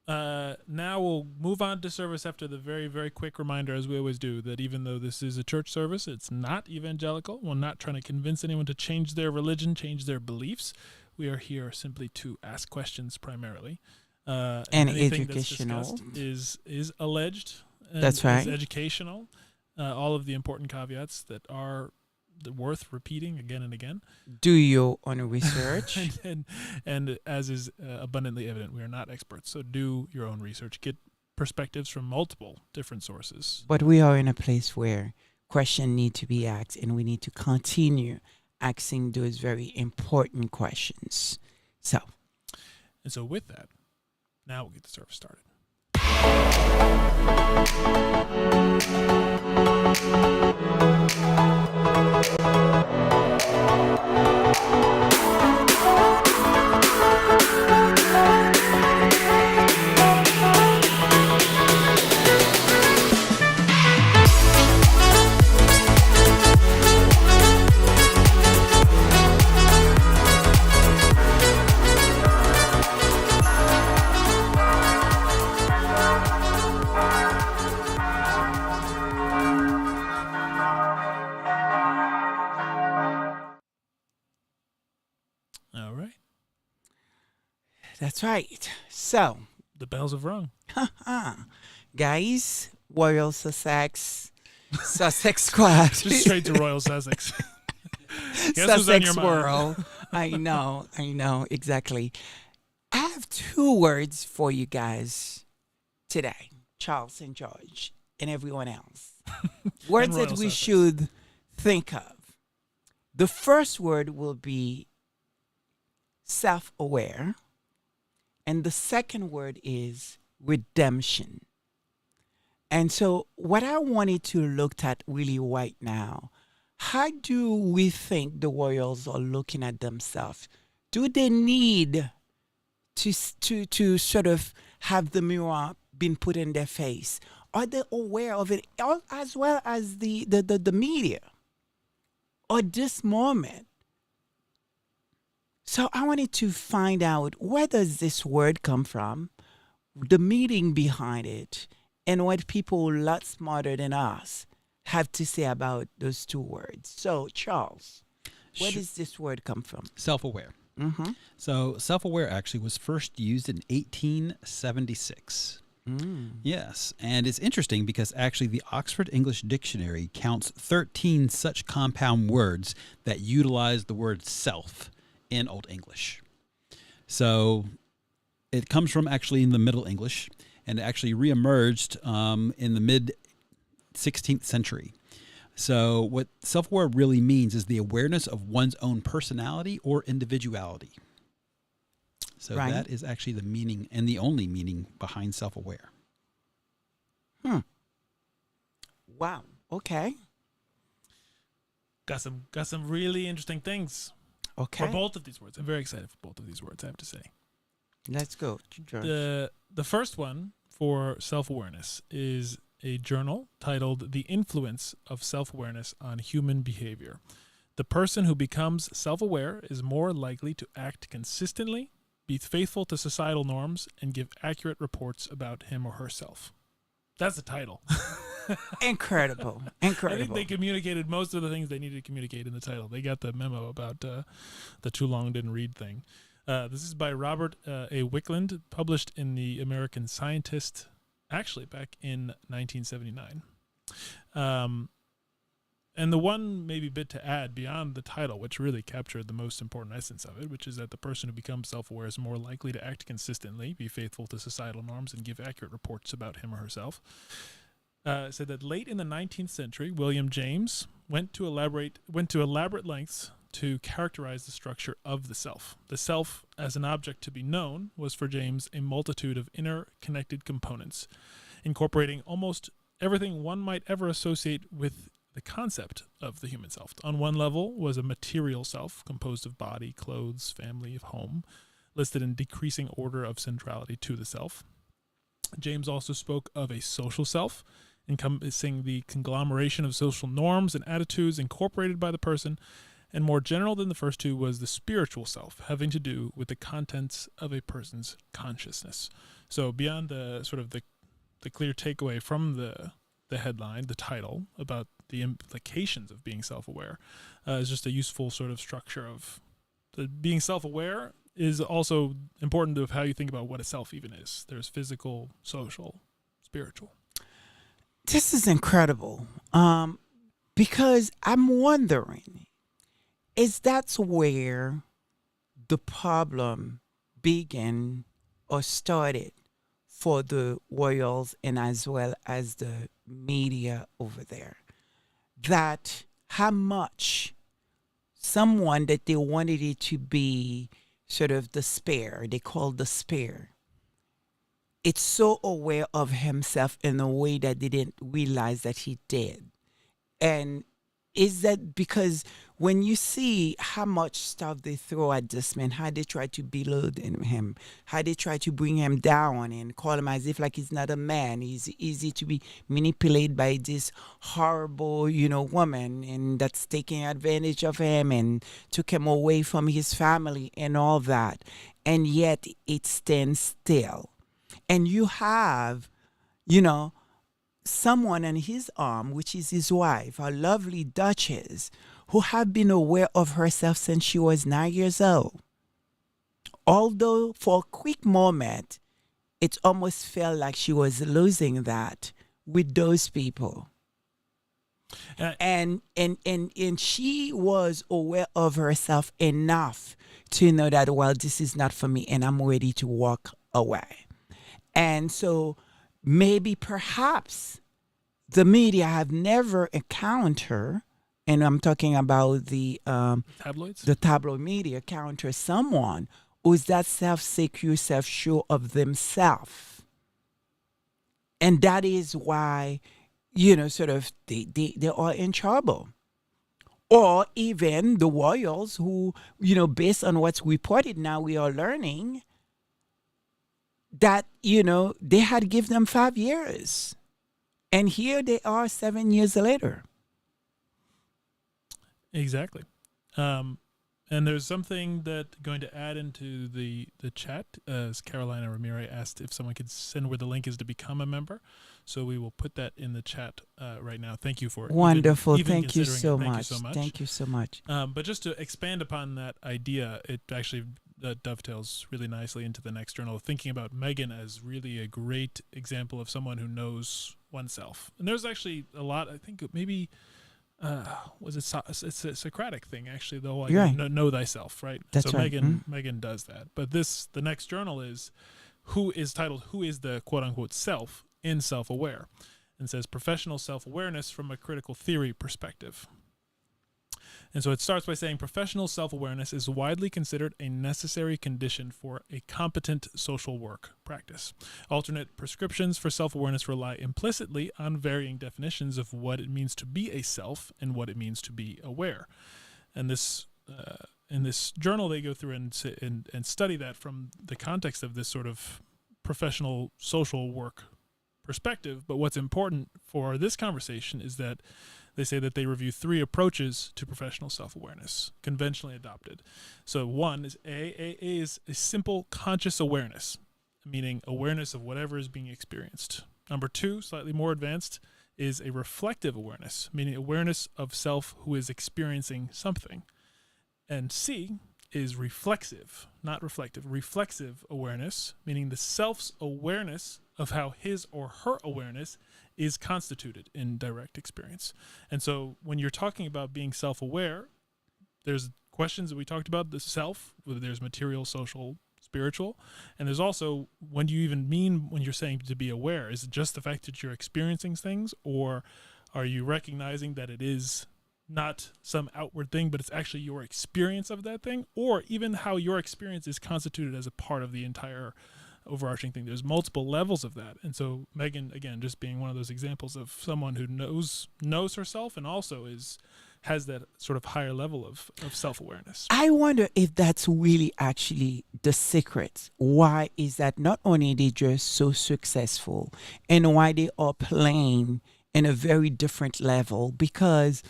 Now we'll move on to service after the very, very quick reminder, as we always do, that even though this is a church service, it's not evangelical. We're not trying to convince anyone to change their religion, change their beliefs. We are here simply to ask questions primarily. And anything educational. that's discussed is alleged. And That's right. Is educational. All of the important caveats that are worth repeating again and again. do your own research. And as is abundantly evident, we are not experts. So do your own research. Get perspectives from multiple different sources. But we are in a place where questions need to be asked, and we need to continue asking those very important questions. So, And so with that, now we'll get the service started. All right. that's right. So, The bells have rung. guys, Royal Sussex Squad. Just straight to Royal Sussex. Guess who's on Sussex your mind? world. I know, exactly. I have two words for you guys today, Charles and George, and everyone else. Words Royal that we Sussex. should think of. The first word will be self-aware, and the second word is redemption. And so what I wanted to look at really right now, how do we think the Royals are looking at themselves? Do they need to sort of have the mirror being put in their face? Are they aware of it, as well as the media or this moment? So I wanted to find out, where does this word come from, the meaning behind it, and what people a lot smarter than us have to say about those two words. So, Charles, where does this word come from? Self-aware. Mm-hmm. So self-aware actually was first used in 1876. Yes, and it's interesting because actually the Oxford English Dictionary counts 13 such compound words that utilize the word self in Old English. So it comes from actually in the Middle English, and it actually reemerged in the mid-16th century. So what self-aware really means is the awareness of one's own personality or individuality. So Right. that is actually the meaning and the only meaning behind self-aware. Wow. Okay. Got some really interesting things Okay. for both of these words. I'm very excited for both of these words, I have to say. Let's go, George. The first one for self-awareness is a journal titled The Influence of Self-Awareness on Human Behavior. The person who becomes self-aware is more likely to act consistently, be faithful to societal norms, and give accurate reports about him or herself. That's the title. Incredible. I Incredible. think they communicated most of the things they needed to communicate in the title. They got the memo about the too long didn't read thing. This is by Robert A. Wickland, published in the American Scientist actually back in 1979. And the one maybe bit to add beyond the title, which really captured the most important essence of it, which is that the person who becomes self-aware is more likely to act consistently, be faithful to societal norms, and give accurate reports about him or herself. Said that late in the 19th century, William James went to elaborate lengths to characterize the structure of the self. The self, as an object to be known, was for James a multitude of interconnected components, incorporating almost everything one might ever associate with the concept of the human self. On one level was a material self composed of body, clothes, family, of home, listed in decreasing order of centrality to the self. James also spoke of a social self, encompassing the conglomeration of social norms and attitudes incorporated by the person, and more general than the first two was the spiritual self, having to do with the contents of a person's consciousness. So beyond the sort of the clear takeaway from the headline, the title, about the implications of being self-aware, is just a useful sort of structure of being self-aware is also important of how you think about what a self even is. There's physical, social, spiritual. This is incredible, because I'm wondering, is that's where the problem began or started for the royals and as well as the media over there? That how much someone that they wanted it to be sort of the spare, they called the spare, it's so aware of himself in a way that they didn't realize that he did. And is that because when you see how much stuff they throw at this man, how they try to belittle him, how they try to bring him down and call him as if like he's not a man, he's easy to be manipulated by this horrible, woman, and that's taking advantage of him and took him away from his family and all that. And yet it stands still. And you have, someone on his arm, which is his wife, a lovely Duchess, who have been aware of herself since she was 9 years old. Although for a quick moment, it almost felt like she was losing that with those people. And she was aware of herself enough to know that, well, this is not for me and I'm ready to walk away. And so maybe perhaps the media have never encountered, and I'm talking about the Tabloids? the tabloid media, encounter someone who's that self-secure, self-sure of themselves. And that is why, sort of they are in trouble. Or even the royals who, based on what's reported now, we are learning that, they had given them 5 years. And here they are 7 years later. Exactly. And there's something that going to add into the chat, as Carolina Ramirez asked if someone could send where the link is to become a member. So we will put that in the chat right now. Thank you for it. Wonderful. Even Thank you so Thank you much. so much. Thank you so much. But just to expand upon that idea, it actually dovetails really nicely into the next journal, thinking about Megan as really a great example of someone who knows oneself. And there's actually a lot, I think maybe, it's a Socratic thing, actually, the whole idea of know thyself, right? That's so right. Megan does that. But the next journal is titled, Who is the quote-unquote self in Self-Aware? And says professional self-awareness from a critical theory perspective. And so it starts by saying professional self-awareness is widely considered a necessary condition for a competent social work practice. Alternate prescriptions for self-awareness rely implicitly on varying definitions of what it means to be a self and what it means to be aware. And this in this journal, they go through and study that from the context of this sort of professional social work perspective. But what's important for this conversation is that they say that they review 3 approaches to professional self-awareness, conventionally adopted. So one is A is a simple conscious awareness, meaning awareness of whatever is being experienced. Number 2, slightly more advanced, is a reflective awareness, meaning awareness of self who is experiencing something. And C is reflexive, not reflective, reflexive awareness, meaning the self's awareness of how his or her awareness is constituted in direct experience. And so when you're talking about being self-aware, there's questions that we talked about, the self, whether there's material, social, spiritual, and there's also, when do you even mean when you're saying to be aware? Is it just the fact that you're experiencing things, or are you recognizing that it is not some outward thing, but it's actually your experience of that thing, or even how your experience is constituted as a part of the entire overarching thing? There's multiple levels of that. And so Megan, again, just being one of those examples of someone who knows herself and also has that sort of higher level of self-awareness. I wonder if that's really actually the secret. Why is that not only they just so successful, and why they are playing in a very different level? Because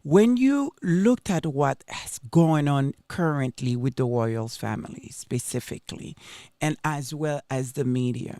when you looked at what is going on currently with the Royals family specifically, and as well as the media,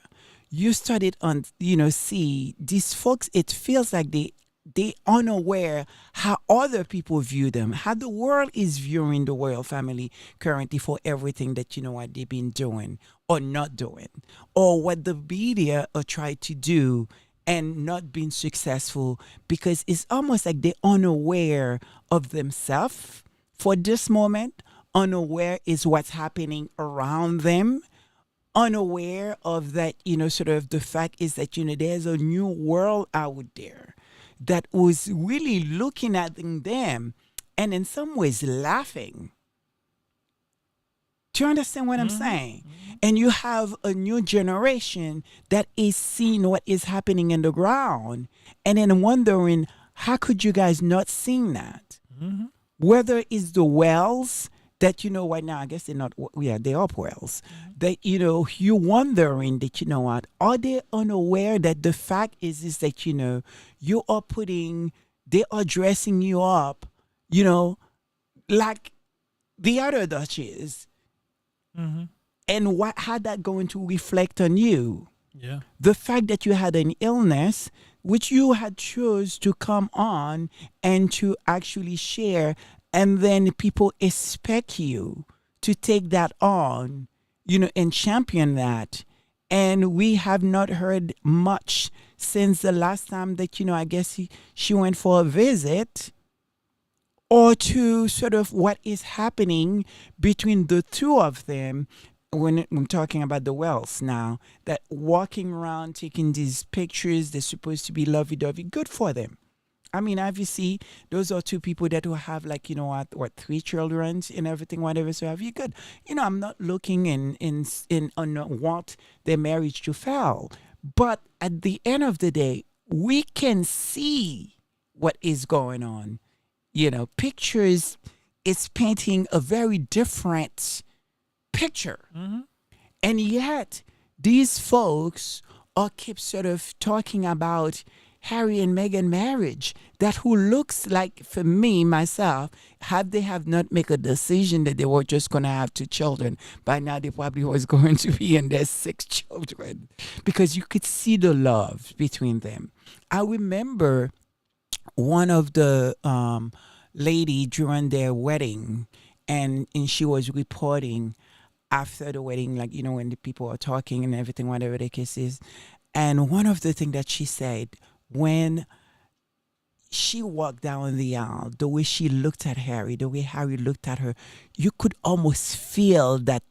you started on, see these folks, it feels like they unaware how other people view them, how the world is viewing the royal family currently for everything that what they've been doing or not doing, or what the media are trying to do and not being successful, because it's almost like they're unaware of themselves for this moment, unaware is what's happening around them, unaware of that, sort of the fact is that, there's a new world out there that was really looking at them and in some ways laughing. Do you understand what I'm saying? And you have a new generation that is seeing what is happening in the ground and then wondering, how could you guys not seeing that? Whether it's the wells that, right now, I guess they're not, they are wells. That, you're wondering that, what, are they unaware that the fact is that, you are they are dressing you up, like the other Dutchies. And how that going to reflect on you? Yeah. The fact that you had an illness, which you had chose to come on and to actually share, and then people expect you to take that on, and champion that. And we have not heard much since the last time that, I guess she went for a visit, or to sort of what is happening between the two of them. When I'm talking about the Wells now, that walking around taking these pictures, they're supposed to be lovey-dovey. Good for them. I mean, obviously, those are two people that will have, like, what 3 children and everything, whatever. So have you good. I'm not looking on what their marriage to fail, but at the end of the day, we can see what is going on. Pictures is painting a very different picture. And yet these folks are keep sort of talking about Harry and Meghan marriage, that who looks like, for me, myself, they have not made a decision that they were just going to have 2 children, by now they probably was going to be in their 6 children, because you could see the love between them. I remember one of the lady during their wedding, and she was reporting after the wedding, like, when the people are talking and everything, whatever the case is. And one of the things that she said, when she walked down the aisle, the way she looked at Harry, the way Harry looked at her, you could almost feel that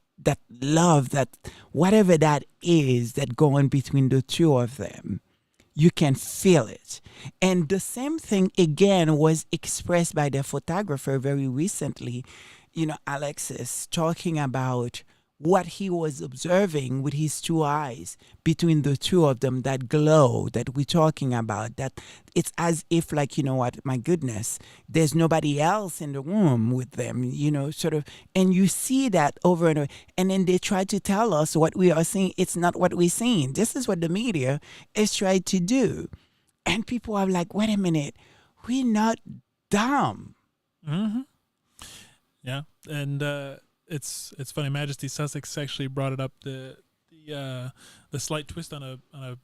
love, that whatever that is that going between the two of them. You can feel it. And the same thing again was expressed by the photographer very recently, Alexis, talking about what he was observing with his 2 eyes between the two of them, that glow that we're talking about, that it's as if, like, my goodness, there's nobody else in the room with them, sort of, and you see that over and over. And then they try to tell us what we are seeing. It's not what we're seeing. This is what the media is trying to do. And people are like, wait a minute, we're not dumb. Yeah. And it's funny. Majesty Sussex actually brought it up, the slight twist on a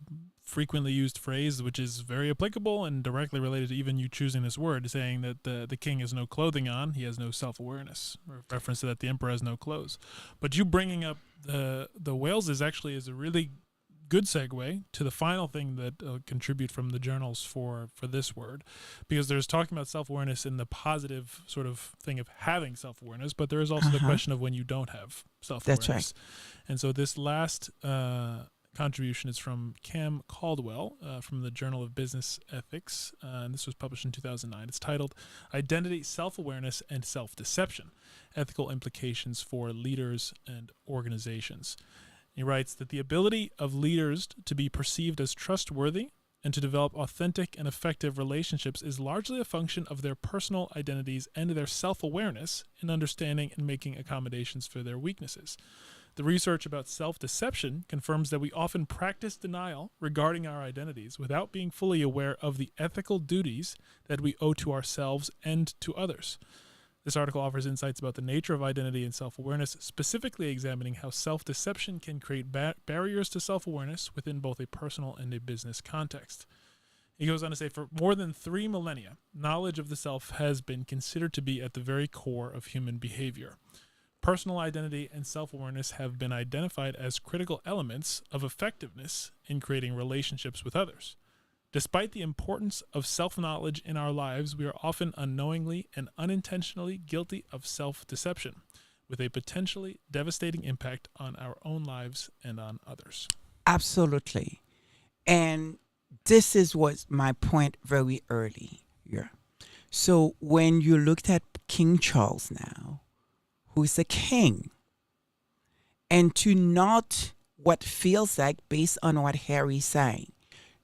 frequently used phrase, which is very applicable and directly related to even you choosing this word, saying that the king has no clothing on, he has no self-awareness, or reference to that the emperor has no clothes. But you bringing up the whales is a really good segue to the final thing that contribute from the journals for this word, because there's talking about self-awareness in the positive sort of thing of having self-awareness, but there is also the question of when you don't have self-awareness. That's right. And so this last contribution is from Cam Caldwell from the Journal of Business Ethics, and this was published in 2009. It's titled Identity, Self-Awareness, and Self-Deception, Ethical Implications for Leaders and Organizations. He writes that the ability of leaders to be perceived as trustworthy and to develop authentic and effective relationships is largely a function of their personal identities and their self-awareness in understanding and making accommodations for their weaknesses. The research about self-deception confirms that we often practice denial regarding our identities without being fully aware of the ethical duties that we owe to ourselves and to others. This article offers insights about the nature of identity and self-awareness, specifically examining how self-deception can create barriers to self-awareness within both a personal and a business context. He goes on to say, for more than 3 millennia, knowledge of the self has been considered to be at the very core of human behavior. Personal identity and self-awareness have been identified as critical elements of effectiveness in creating relationships with others. Despite the importance of self-knowledge in our lives, we are often unknowingly and unintentionally guilty of self-deception, with a potentially devastating impact on our own lives and on others. Absolutely. And this is was my point very early here. So when you looked at King Charles now, who's a king, and to not what feels like, based on what Harry's saying,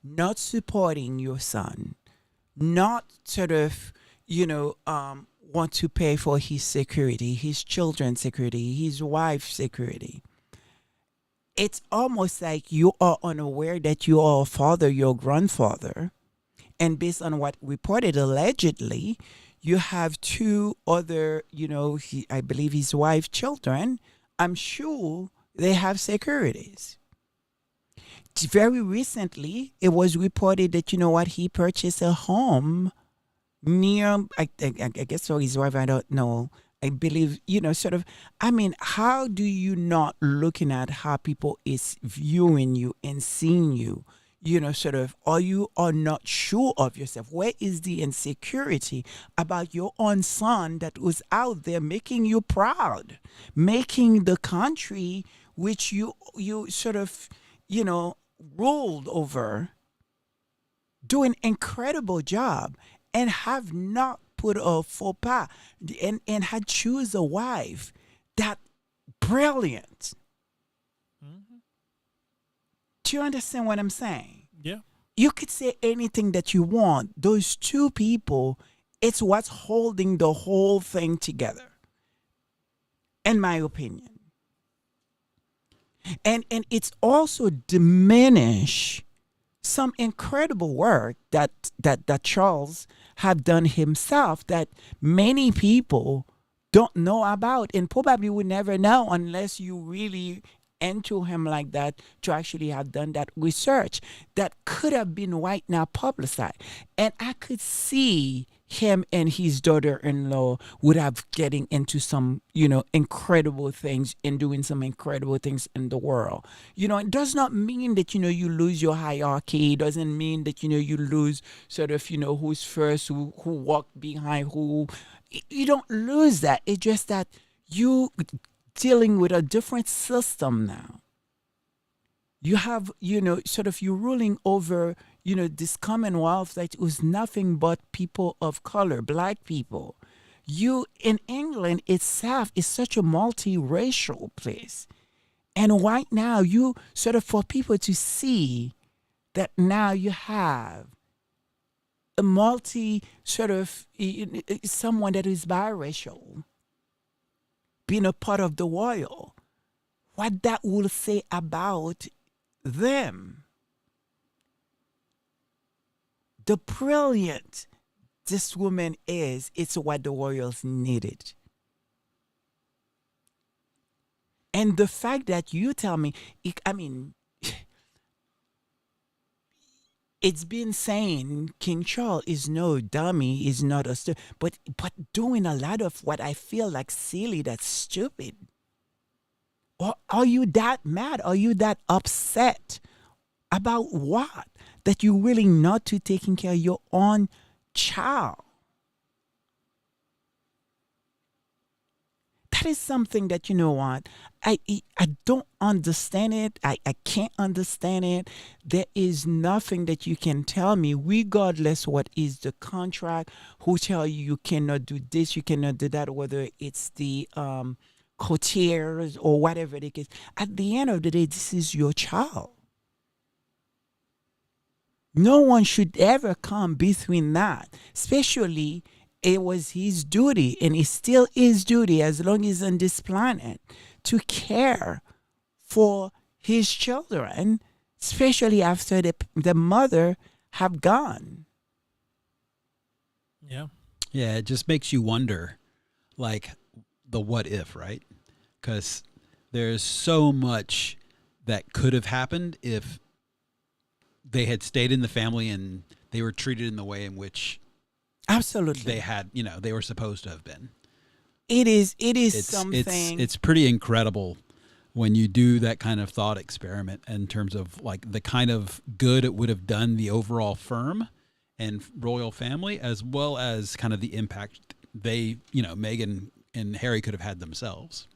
not supporting your son, not sort of, want to pay for his security, his children's security, his wife's security. It's almost like you are unaware that you are a father, your grandfather, and based on what reported allegedly, you have 2 other, I believe his wife's children. I'm sure they have securities. Very recently, it was reported that, he purchased a home near, I guess for his wife, I don't know. I believe, how do you not looking at how people is viewing you and seeing you? Or you are not sure of yourself. Where is the insecurity about your own son that was out there making you proud, making the country which you ruled over, do an incredible job, and have not put a faux pas, and had choose a wife that brilliant. Mm-hmm. Do you understand what I'm saying? Yeah. You could say anything that you want. Those 2 people, it's what's holding the whole thing together, in my opinion. And it's also diminish some incredible work that Charles have done himself that many people don't know about, and probably would never know unless you really into him like that to actually have done that research that could have been right now publicized. And I could see him and his daughter-in-law would have getting into some, incredible things and doing some incredible things in the world. It does not mean that, you lose your hierarchy. It doesn't mean that, you lose sort of, who's first, who walked behind who. You don't lose that. It's just that you dealing with a different system now. You have, you're ruling over, this commonwealth that was nothing but people of color, black people. You, in England itself, is such a multiracial place. And right now, you for people to see that now you have a someone that is biracial being a part of the royal, what that will say about them. The brilliant this woman is, it's what the royals needed. And the fact that you tell me, it's been saying King Charles is no dummy, is not a but doing a lot of what I feel like silly, that's stupid. Or are you that mad? Are you that upset about what? That you're willing not to taking care of your own child. That is something that, you know what, I don't understand it. I can't understand it. There is nothing that you can tell me, regardless what is the contract, who tell you you cannot do this, you cannot do that, whether it's the courtiers or whatever it is. At the end of the day, this is your child. No one should ever come between that, especially it was his duty and it still is duty as long as he's on this planet to care for his children, especially after the mother have gone. Yeah. Yeah, it just makes you wonder, like, the what if, right? Because there's so much that could have happened if they had stayed in the family and they were treated in the way in which Absolutely. they had, they were supposed to have been. It is It's something. it's pretty incredible when you do that kind of thought experiment in terms of like the kind of good it would have done the overall firm and royal family, as well as kind of the impact they, Meghan and Harry could have had themselves.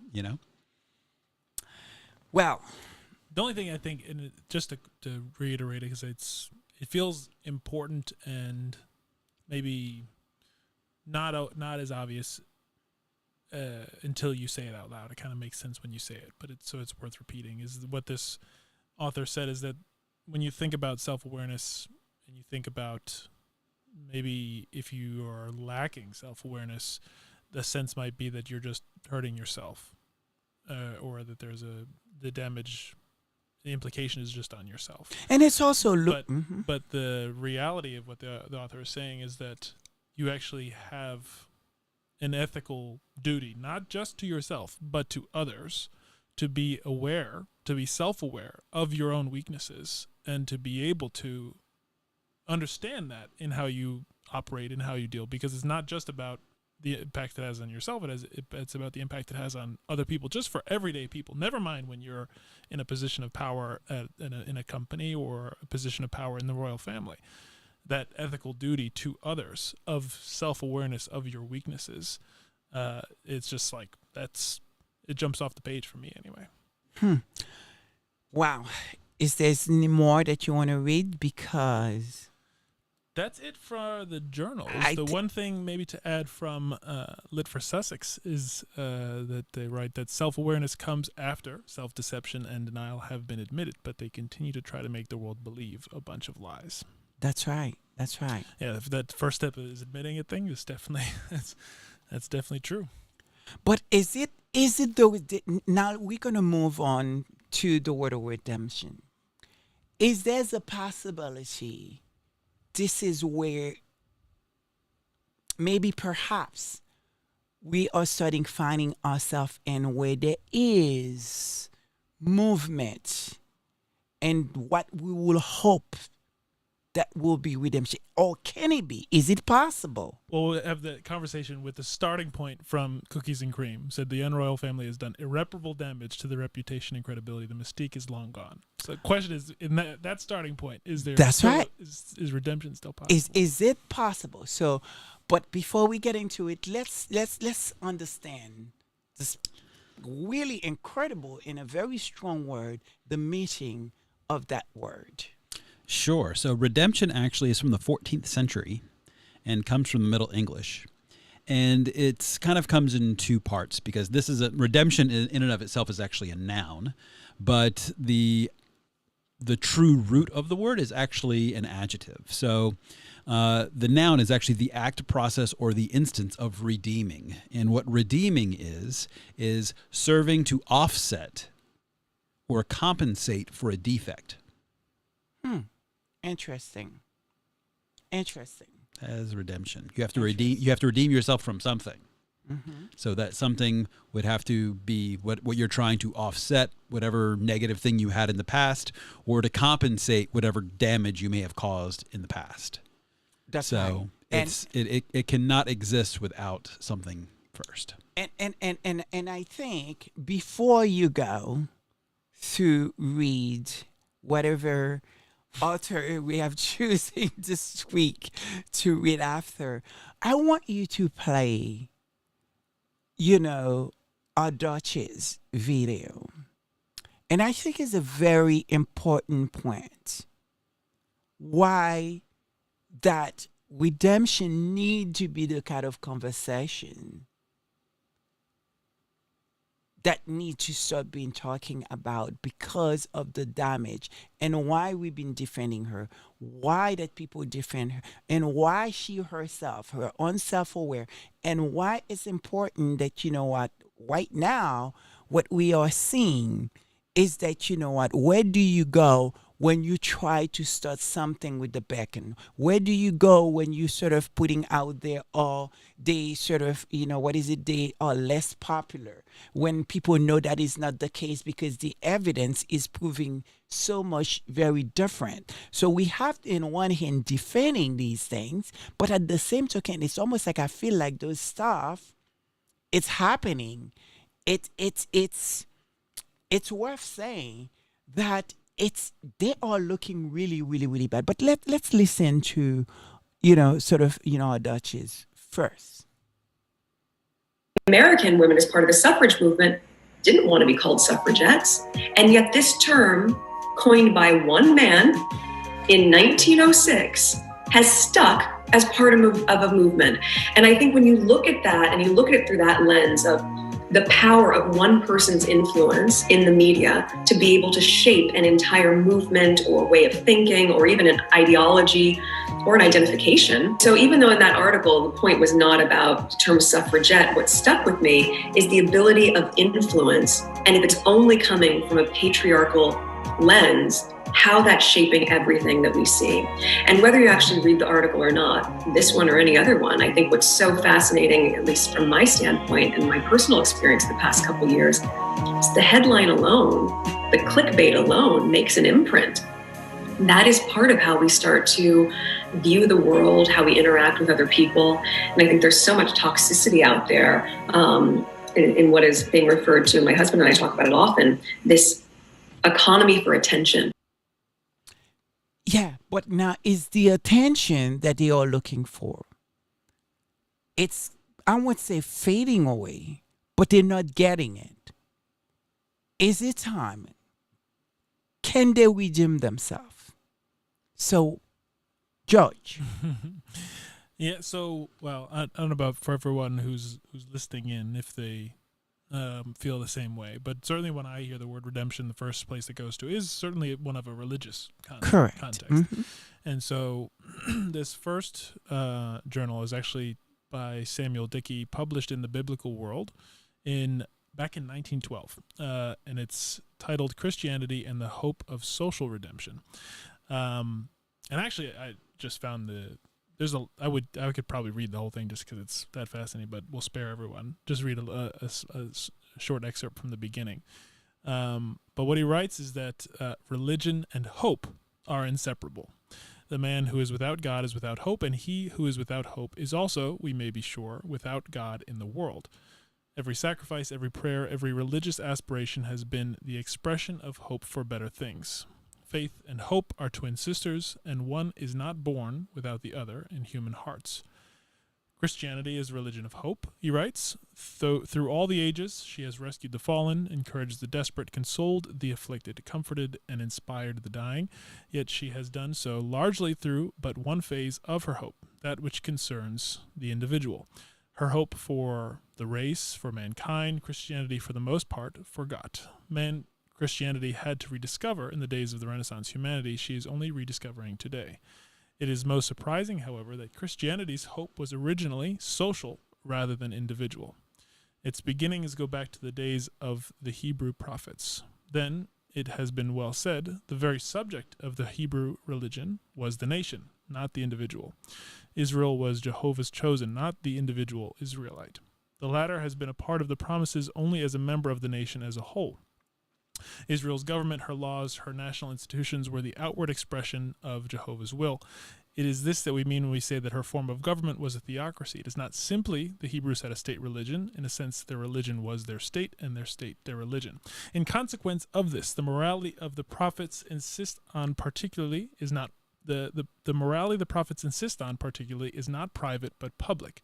Well, The only thing I think, and just to reiterate it, because it feels important and maybe not as obvious until you say it out loud. It kind of makes sense when you say it, but it's worth repeating. Is what this author said is that when you think about self-awareness and you think about maybe if you are lacking self-awareness, the sense might be that you're just hurting yourself, or that there's the damage. The implication is just on yourself. and it's also But the reality of what the author is saying is that you actually have an ethical duty, not just to yourself, but to others, to be aware, to be self-aware of your own weaknesses, and to be able to understand that in how you operate and how you deal, because it's not just about the impact it has on yourself. It's about the impact it has on other people, just for everyday people. Never mind when you're in a position of power in a company or a position of power in the royal family. That ethical duty to others of self-awareness of your weaknesses, it's just like it jumps off the page for me anyway. wow. Is there any more that you want to read? Because That's it for the journals. I The thi- one thing maybe to add from Lit for Sussex is that they write that self-awareness comes after self-deception and denial have been admitted, but they continue to try to make the world believe a bunch of lies. that's right. That's right. Yeah, if that first step is admitting a thing, is definitely that's definitely true. But is it though? Now we're gonna move on to the word of redemption. Is there's a possibility this is where maybe perhaps we are starting finding ourselves in where there is movement and what we will hope that will be redemption, or can it be? Is it possible? Well, we'll have the conversation with the starting point from Cookies and Cream. Said the Unroyal family has done irreparable damage to the reputation and credibility. The mystique is long gone. So the question is, in that starting point, is there? That's still, right. Is redemption still possible? Is it possible? So, but before we get into it, let's understand this really incredible in a very strong word, the meaning of that word. Sure. So redemption actually is from the 14th century and comes from the Middle English. And it's kind of comes in two parts, because this is redemption in and of itself is actually a noun, but the true root of the word is actually an adjective. So the noun is actually the act, process, or the instance of redeeming. And what redeeming is serving to offset or compensate for a defect. Interesting. Interesting. As redemption, you have to redeem. You have to redeem yourself from something. So that something would have to be what you're trying to offset, whatever negative thing you had in the past, or to compensate whatever damage you may have caused in the past. That's right. So it cannot exist without something first. And I think before you go to read whatever author we have choosing this week to read after, I want you to play, our Duchess video. And I think it's a very important point. Why that redemption need to be the kind of conversation that need to start being talking about because of the damage, and why we've been defending her, why that people defend her, and why she herself, her own self-aware, and why it's important that, right now, what we are seeing is that, where do you go when you try to start something with the beacon? Where do you go when you sort of putting out there, or they sort of, they are less popular, when people know that is not the case because the evidence is proving so much very different. So we have, in one hand, defending these things, but at the same token, it's almost like I feel like those stuff, it's happening. It's worth saying that they are looking really, really, really bad. But let's listen to, our Duchess first. American women, as part of the suffrage movement, didn't want to be called suffragettes. And yet this term, coined by one man in 1906, has stuck as part of a movement. And I think when you look at that and you look at it through that lens of the power of one person's influence in the media to be able to shape an entire movement or way of thinking or even an ideology or an identification. So even though in that article, the point was not about the term suffragette, what stuck with me is the ability of influence. And if it's only coming from a patriarchal lens, how that's shaping everything that we see. And whether you actually read the article or not, this one or any other one, I think what's so fascinating, at least from my standpoint and my personal experience the past couple of years, is the headline alone, the clickbait alone makes an imprint. That is part of how we start to view the world, how we interact with other people. And I think there's so much toxicity out there in what is being referred to, my husband and I talk about it often, this economy for attention. Yeah, but now is the attention that they are looking for. It's, I won't say fading away, but they're not getting it. Is it time? Can they redeem themselves? So, George. Yeah, so, well, I don't know about for everyone who's listening in, if they feel the same way. But certainly when I hear the word redemption, the first place it goes to is certainly one of a religious context. Mm-hmm. And so this first journal is actually by Samuel Dickey, published in the Biblical World back in 1912. And it's titled Christianity and the Hope of Social Redemption. And actually, I just found I could probably read the whole thing just because it's that fascinating, but we'll spare everyone. Just read a short excerpt from the beginning. But what he writes is that religion and hope are inseparable. The man who is without God is without hope, and he who is without hope is also, we may be sure, without God in the world. Every sacrifice, every prayer, every religious aspiration has been the expression of hope for better things. Faith and hope are twin sisters, and one is not born without the other in human hearts. Christianity is a religion of hope, he writes. Through all the ages, she has rescued the fallen, encouraged the desperate, consoled the afflicted, comforted and inspired the dying. Yet she has done so largely through but one phase of her hope, that which concerns the individual. Her hope for the race, for mankind, Christianity for the most part forgot. Christianity had to rediscover in the days of the Renaissance humanity she is only rediscovering today. It is most surprising, however, that Christianity's hope was originally social rather than individual. Its beginnings go back to the days of the Hebrew prophets. Then, it has been well said, the very subject of the Hebrew religion was the nation, not the individual. Israel was Jehovah's chosen, not the individual Israelite. The latter has been a part of the promises only as a member of the nation as a whole. Israel's government, her laws, her national institutions were the outward expression of Jehovah's will. It is this that we mean when we say that her form of government was a theocracy. It is not simply the Hebrews had a state religion. In a sense, their religion was their state, and their state their religion. In consequence of this, the morality of the prophets insist on particularly is not the morality the prophets insist on particularly is not private but public.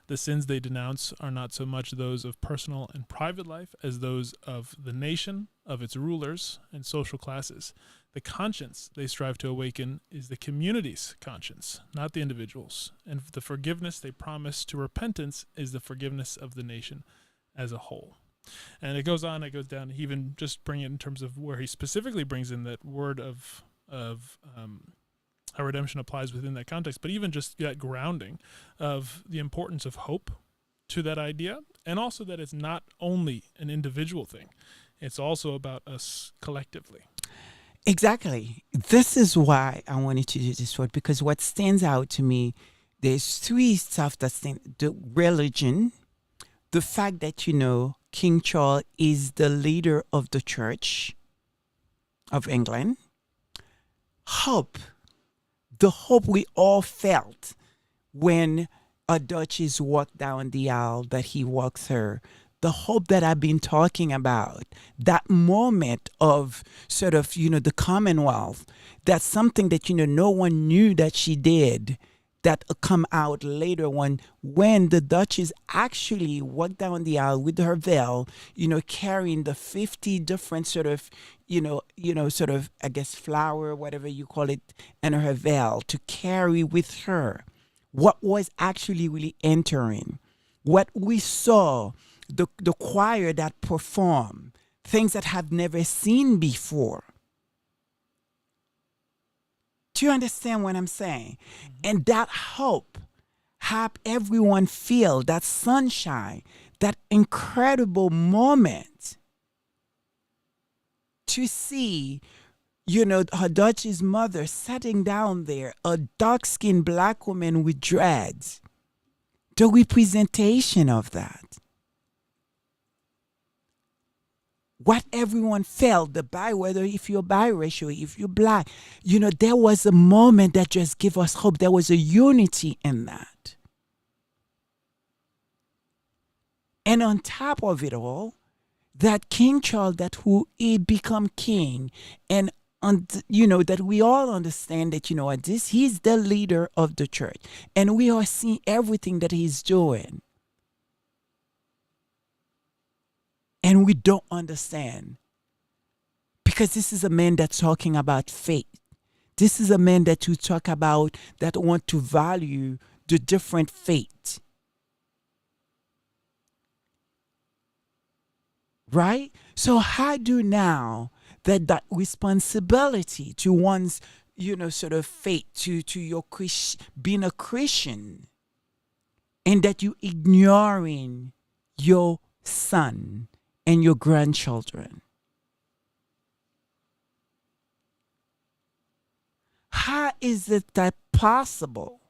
The sins they denounce are not so much those of personal and private life as those of the nation, of its rulers, and social classes. The conscience they strive to awaken is the community's conscience, not the individual's. And the forgiveness they promise to repentance is the forgiveness of the nation as a whole. And it goes on, it goes down, he even just bring it in terms of where he specifically brings in that word of how redemption applies within that context, but even just that grounding of the importance of hope to that idea, and also that it's not only an individual thing, it's also about us collectively. Exactly. This is why I wanted to do this word, because what stands out to me, there's three stuff that stand: the religion, the fact that, King Charles is the leader of the Church of England, hope, the hope we all felt when a duchess walked down the aisle, that he walks her, the hope that I've been talking about, that moment of sort of, the Commonwealth, that's something that, no one knew that she did, that come out later when the Duchess actually walked down the aisle with her veil, carrying the 50 different sort of, sort of, I guess, flower, whatever you call it, and her veil to carry with her what was actually really entering. What we saw, the choir that performed, things that I've never seen before. Do you understand what I'm saying? Mm-hmm. And that hope, have everyone feel that sunshine, that incredible moment to see, her Duchess mother sitting down there, a dark-skinned black woman with dreads, the representation of that. What everyone felt, whether if you're biracial, if you're black, there was a moment that just gave us hope. There was a unity in that. And on top of it all, that King Charles, that who he become king, and that we all understand that, he's the leader of the church, and we are seeing everything that he's doing. And we don't understand, because this is a man that's talking about faith. This is a man that you talk about that want to value the different faith. Right? So how do now that responsibility to one's, sort of faith, to your being a Christian, and that you ignoring your son and your grandchildren? How is it that possible?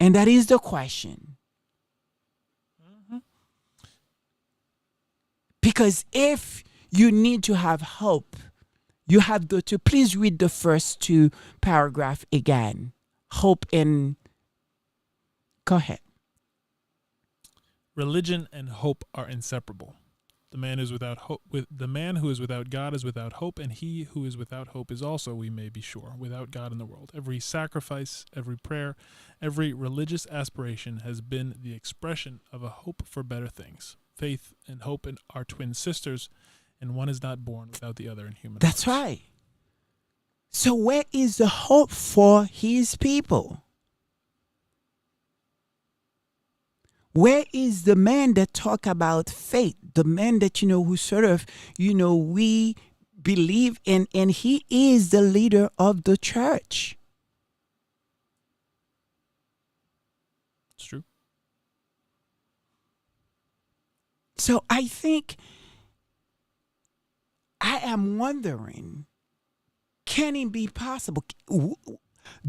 And that is the question. Mm-hmm. Because if you need to have hope, you have to please read the first two paragraphs again. Hope in. Go ahead. Religion and hope are inseparable. The man who is without God is without hope, and he who is without hope is also, we may be sure, without God in the world. Every sacrifice, every prayer, every religious aspiration has been the expression of a hope for better things. Faith and hope are twin sisters, and one is not born without the other in human life. That's right. So where is the hope for his people? Where is the man that talk about faith? The man that, who sort of, we believe in, and he is the leader of the church. It's true. So I think I am wondering, can it be possible?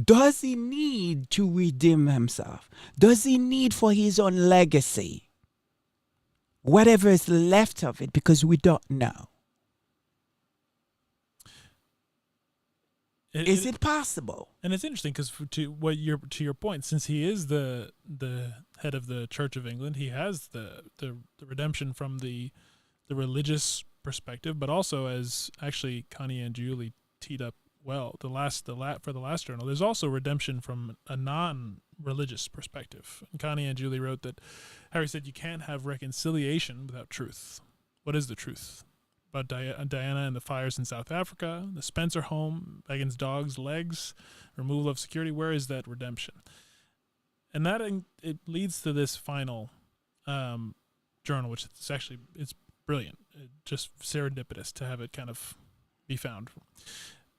Does he need to redeem himself? Does he need for his own legacy? whatever is left of it, because we don't know. Is it possible? And it's interesting because to your point, since he is the head of the Church of England, he has the redemption from the religious perspective, but also, as actually Connie and Julie teed up well, for the last journal, there's also redemption from a non-religious perspective. And Connie and Julie wrote that Harry said you can't have reconciliation without truth. What is the truth? About Diana and the fires in South Africa, the Spencer home, Megan's dog's legs, removal of security. Where is that redemption? And that it leads to this final journal, which is actually it's brilliant, just serendipitous to have it kind of be found.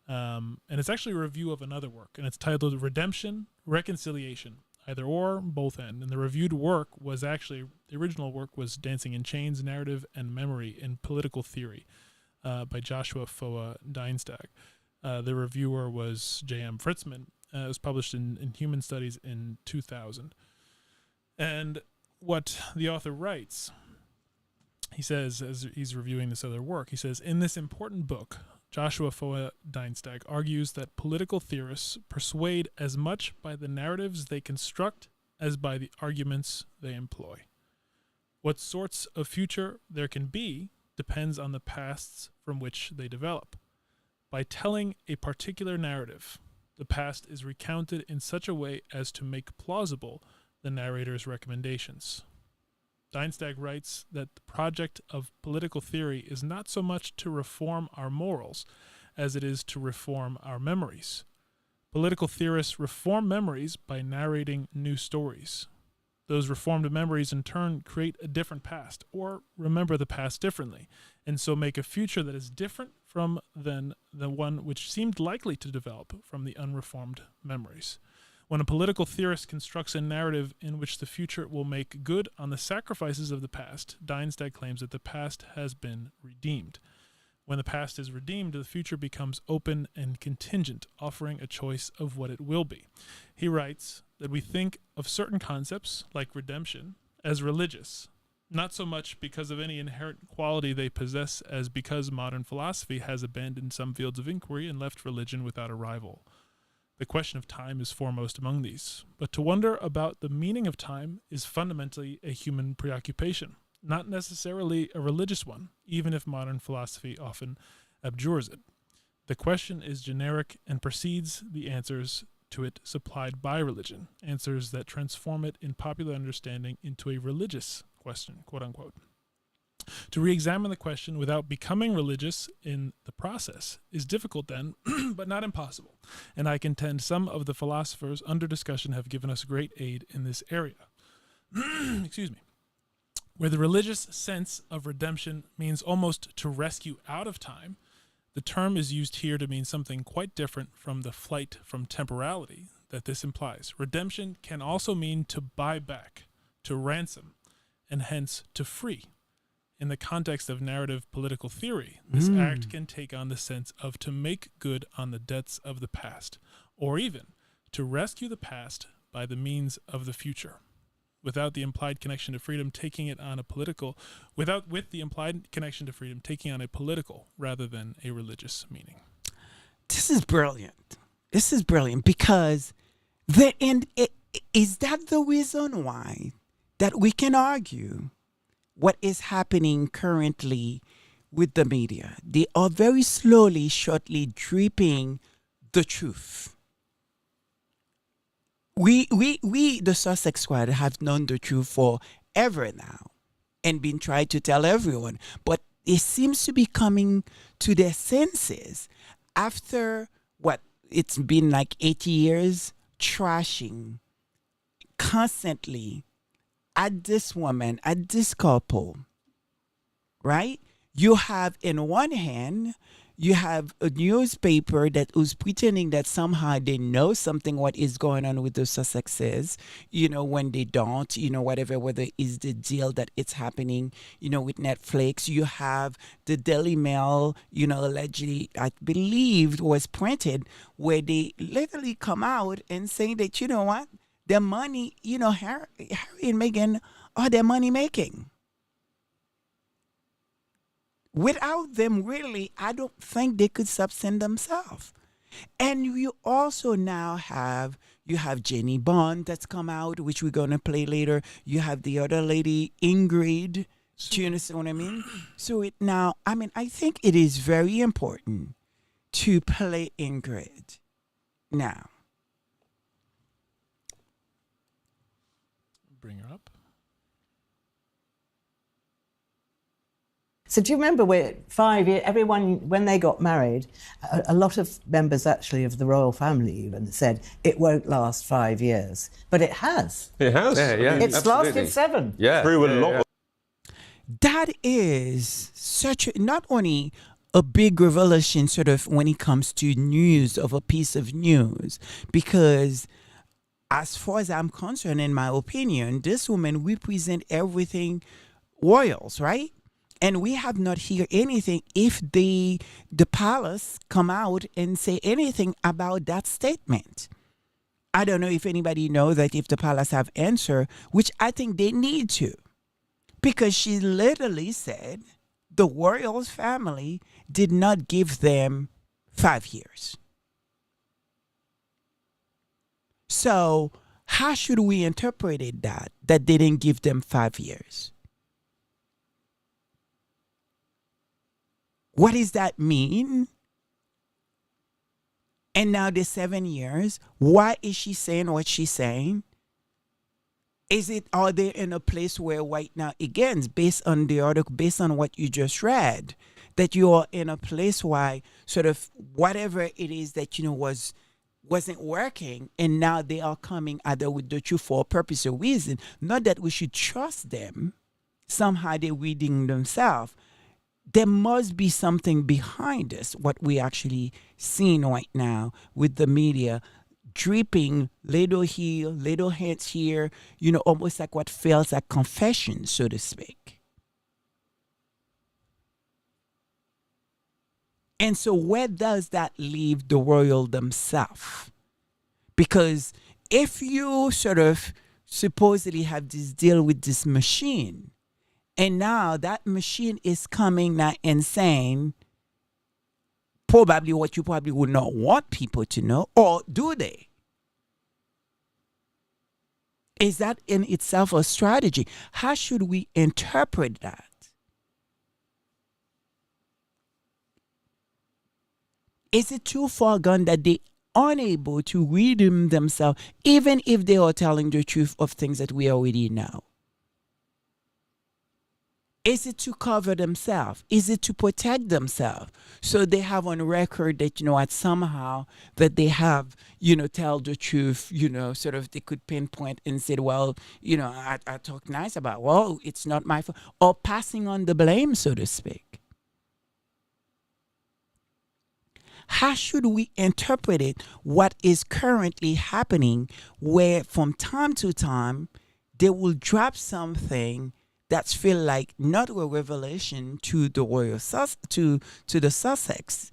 And it's actually a review of another work, and it's titled "Redemption, Reconciliation, Either or, Both End." And the reviewed work was actually, the original work was Dancing in Chains, Narrative and Memory in Political Theory by Joshua Foa Dienstag. The reviewer was J.M. Fritzman. It was published in Human Studies in 2000. And what the author writes, he says, as he's reviewing this other work, he says, in this important book, Joshua Foa Dienstag argues that political theorists persuade as much by the narratives they construct as by the arguments they employ. What sorts of future there can be depends on the pasts from which they develop. By telling a particular narrative, the past is recounted in such a way as to make plausible the narrator's recommendations. Dienstag writes that the project of political theory is not so much to reform our morals as it is to reform our memories. Political theorists reform memories by narrating new stories. Those reformed memories in turn create a different past, or remember the past differently, and so make a future that is different from than the one which seemed likely to develop from the unreformed memories. When a political theorist constructs a narrative in which the future will make good on the sacrifices of the past, Dienstag claims that the past has been redeemed. When the past is redeemed, the future becomes open and contingent, offering a choice of what it will be. He writes that we think of certain concepts, like redemption, as religious, not so much because of any inherent quality they possess as because modern philosophy has abandoned some fields of inquiry and left religion without a rival. The question of time is foremost among these, but to wonder about the meaning of time is fundamentally a human preoccupation, not necessarily a religious one, even if modern philosophy often abjures it. The question is generic and precedes the answers to it supplied by religion, answers that transform it in popular understanding into a religious question, quote unquote. To re-examine the question without becoming religious in the process is difficult then, but not impossible, and I contend some of the philosophers under discussion have given us great aid in this area. Excuse me. Where the religious sense of redemption means almost to rescue out of time, the term is used here to mean something quite different from the flight from temporality that this implies. Redemption can also mean to buy back, to ransom, and hence to free. In the context of narrative political theory, this act can take on the sense of to make good on the debts of the past, or even to rescue the past by the means of the future, without the implied connection to freedom taking it on a political, with the implied connection to freedom taking on a political rather than a religious meaning. This is brilliant. This is brilliant because is that the reason why that we can argue what is happening currently with the media? They are very slowly, shortly dripping the truth. We, the Sussex Squad, have known the truth forever now and been trying to tell everyone. But it seems to be coming to their senses after it's been like 80 years trashing constantly at this woman, at this couple, right? You have in one hand, you have a newspaper that was pretending that somehow they know something what is going on with the Sussexes, when they don't, whatever, whether it's the deal that it's happening, with Netflix. You have the Daily Mail, allegedly, I believe, was printed where they literally come out and say that, you know what, their money, Harry and Meghan are their money making. Without them, really, I don't think they could sustain themselves. And you also now have Jenny Bond that's come out, which we're gonna play later. You have the other lady, Ingrid. Do you understand what I mean? So it now, I mean, I think it is very important to play Ingrid now. Bring her up. So do you remember when 5 years, everyone, when they got married, a lot of members actually of the royal family even said it won't last 5 years. But it has. It has. Yeah, It's absolutely. lasted 7. Yeah. Through a lot of That is such a, not only a big revelation sort of when it comes to news of a piece of news, because as far as I'm concerned, in my opinion, this woman represent everything royals, right? And we have not heard anything if the palace come out and say anything about that statement. I don't know if anybody knows that if the palace have answer, which I think they need to. Because she literally said the royal family did not give them 5 years. So how should we interpret it that they didn't give them 5 years? What does that mean? And now the 7 years, why is she saying what she's saying? Are they in a place where right now, again, based on the article, based on what you just read, that you are in a place why sort of whatever it is that, wasn't working, and now they are coming either with the truth for a purpose or reason, not that we should trust them, somehow they're reading themselves. There must be something behind this, what we actually seeing right now with the media, dripping little here, little hints here, almost like what feels like confession, so to speak. And so where does that leave the royal themselves? Because if you sort of supposedly have this deal with this machine, and now that machine is coming now and saying probably what you probably would not want people to know, or do they? Is that in itself a strategy? How should we interpret that? Is it too far gone that they unable to redeem themselves, even if they are telling the truth of things that we already know? Is it to cover themselves? Is it to protect themselves? So they have on record that, at somehow that they have, tell the truth, sort of they could pinpoint and say, well, I talk nice about, well, it's not my fault. Or passing on the blame, so to speak. How should we interpret it, what is currently happening, where from time to time they will drop something that's feel like not a revelation to the royal to the Sussex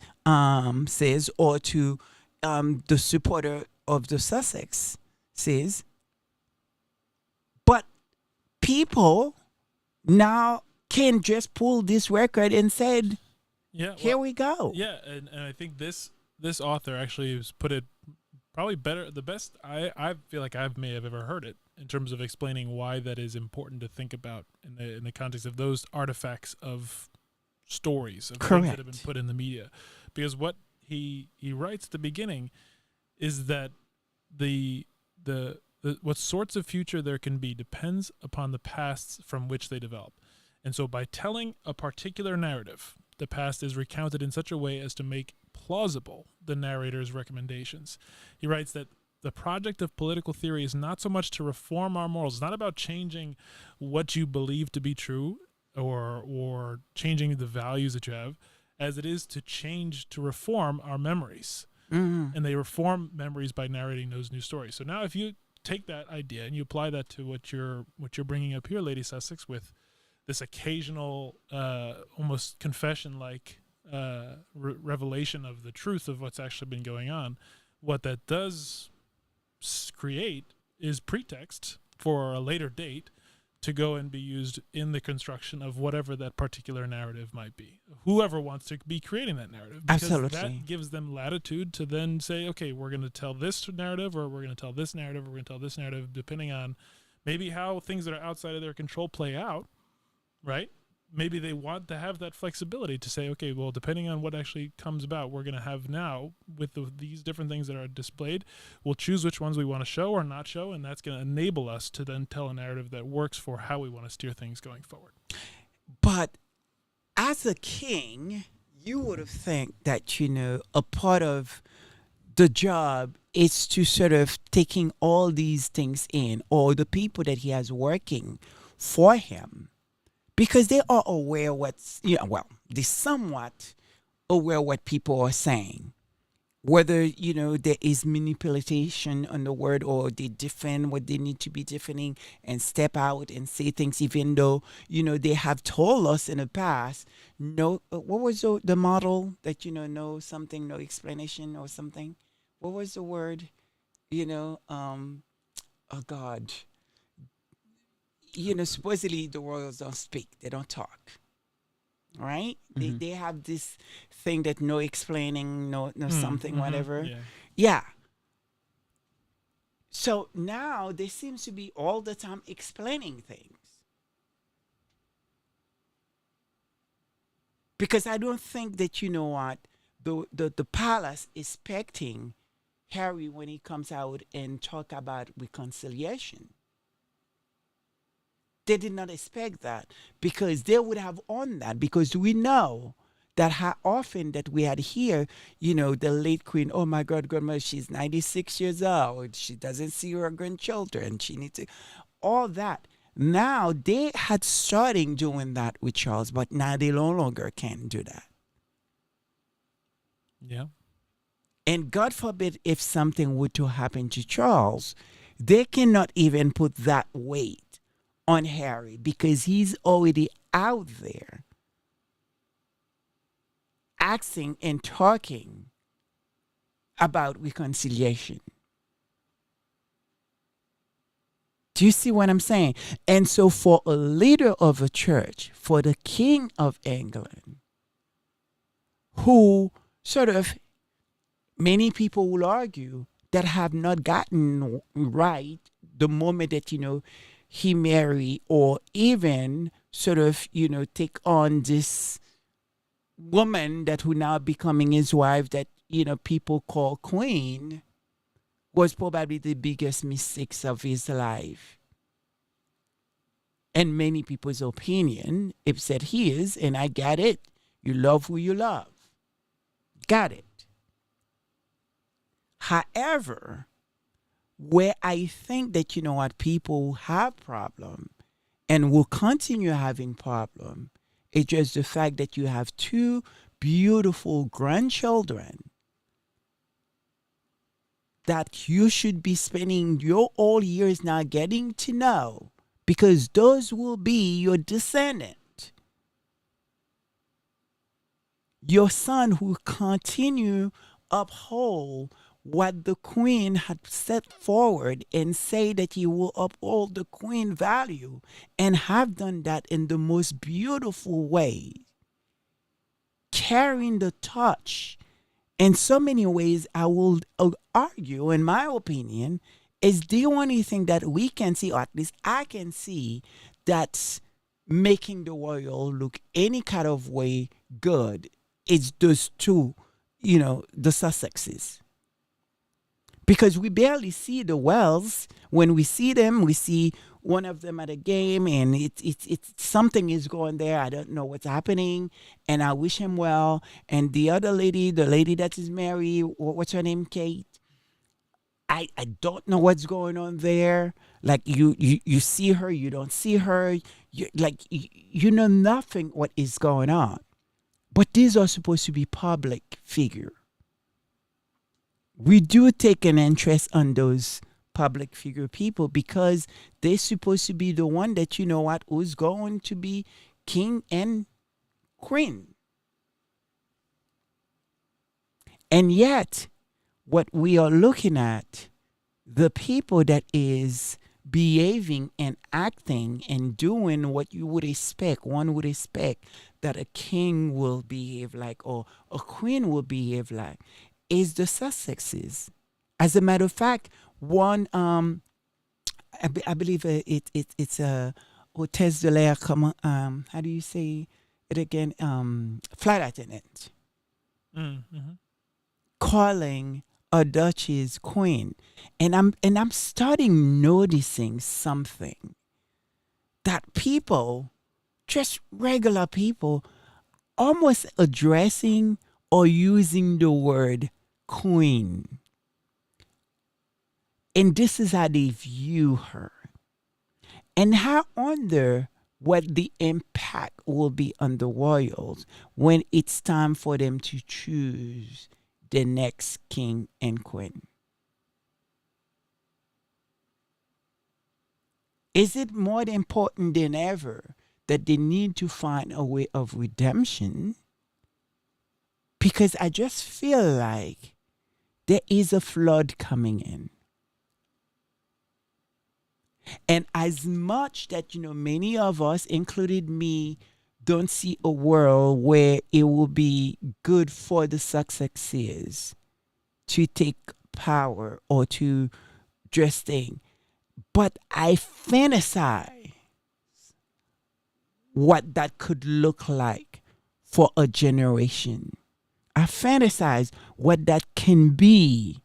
says, or to the supporter of the Sussex says, but people now can just pull this record and said, here we go. Yeah, and I think this author actually has put it probably better, the best I feel like I may have ever heard it, in terms of explaining why that is important to think about in the context of those artifacts of stories of things that have been put in the media. Because what he writes at the beginning is that the what sorts of future there can be depends upon the pasts from which they develop. And so by telling a particular narrative, the past is recounted in such a way as to make plausible the narrator's recommendations. He writes that the project of political theory is not so much to reform our morals. It's not about changing what you believe to be true or changing the values that you have, as it is to reform our memories. Mm-hmm. And they reform memories by narrating those new stories. So now if you take that idea and you apply that to what you're bringing up here, Lady Sussex, with this occasional almost confession-like revelation of the truth of what's actually been going on, what that does create is pretext for a later date to go and be used in the construction of whatever that particular narrative might be. Whoever wants to be creating that narrative. Because Absolutely. that gives them latitude to then say, okay, we're going to tell this narrative, or we're going to tell this narrative, or we're going to tell this narrative, depending on maybe how things that are outside of their control play out, right? Maybe they want to have that flexibility to say, okay, well, depending on what actually comes about, we're going to have now with these different things that are displayed, we'll choose which ones we want to show or not show, and that's going to enable us to then tell a narrative that works for how we want to steer things going forward. But as a king, you would have think that, a part of the job is to sort of taking all these things in, or the people that he has working for him, because they are aware they're somewhat aware what people are saying. Whether, there is manipulation on the word, or they defend what they need to be defending and step out and say things, even though, they have told us in the past, no, what was the model that, no something, no explanation or something? What was the word? Oh God. Supposedly the royals don't speak, they don't talk. Right? Mm-hmm. They have this thing that no explaining, no something, whatever. Yeah. Yeah. So now they seem to be all the time explaining things. Because I don't think that, the palace is expecting Harry when he comes out and talk about reconciliation. They did not expect that, because they would have on that, because we know that how often that we had here, the late queen, oh my God, grandma, she's 96 years old. She doesn't see her grandchildren. She needs to, all that. Now they had starting doing that with Charles, but now they no longer can do that. Yeah. And God forbid if something were to happen to Charles, they cannot even put that weight on Harry, because he's already out there acting and talking about reconciliation. Do you see what I'm saying? And so for a leader of a church, for the King of England, who sort of, many people will argue that have not gotten right the moment that, he marry, or even sort of, take on this woman that who now becoming his wife that, people call queen, was probably the biggest mistakes of his life. And many people's opinion, if said his, and I get it, you love who you love. Got it. However, where I think that, people have problem and will continue having problem, it's just the fact that you have two beautiful grandchildren that you should be spending your all years now getting to know, because those will be your descendant. Your son who continue uphold what the queen had set forward and say that he will uphold the queen value, and have done that in the most beautiful way, carrying the torch. In so many ways, I will argue, in my opinion, is the only thing that we can see, or at least I can see, that's making the royal look any kind of way good. It's those two, the Sussexes. Because we barely see the Wells. When we see them, we see one of them at a game, and it's something is going there. I don't know what's happening, and I wish him well. And the other lady, the lady that is married, what's her name, Kate? I don't know what's going on there. Like you see her, you don't see her. You know nothing what is going on. But these are supposed to be public figure. We do take an interest on those public figure people, because they're supposed to be the one that, who's going to be king and queen. And yet, what we are looking at, the people that is behaving and acting and doing what you would expect, one would expect that a king will behave like or a queen will behave like, is the Sussexes. As a matter of fact, one I believe it's a hôtesse de l'air. How do you say it again? Flight attendant Mm-hmm. calling a duchess queen, and I'm starting noticing something that people, just regular people, almost addressing or using the word queen. And this is how they view her. And I wonder what the impact will be on the royals when it's time for them to choose the next king and queen. Is it more important than ever that they need to find a way of redemption? Because I just feel like there is a flood coming in. And as much that, many of us, included me, don't see a world where it will be good for the successors to take power or to just thing. But I fantasize what that could look like for a generation. I fantasize what that can be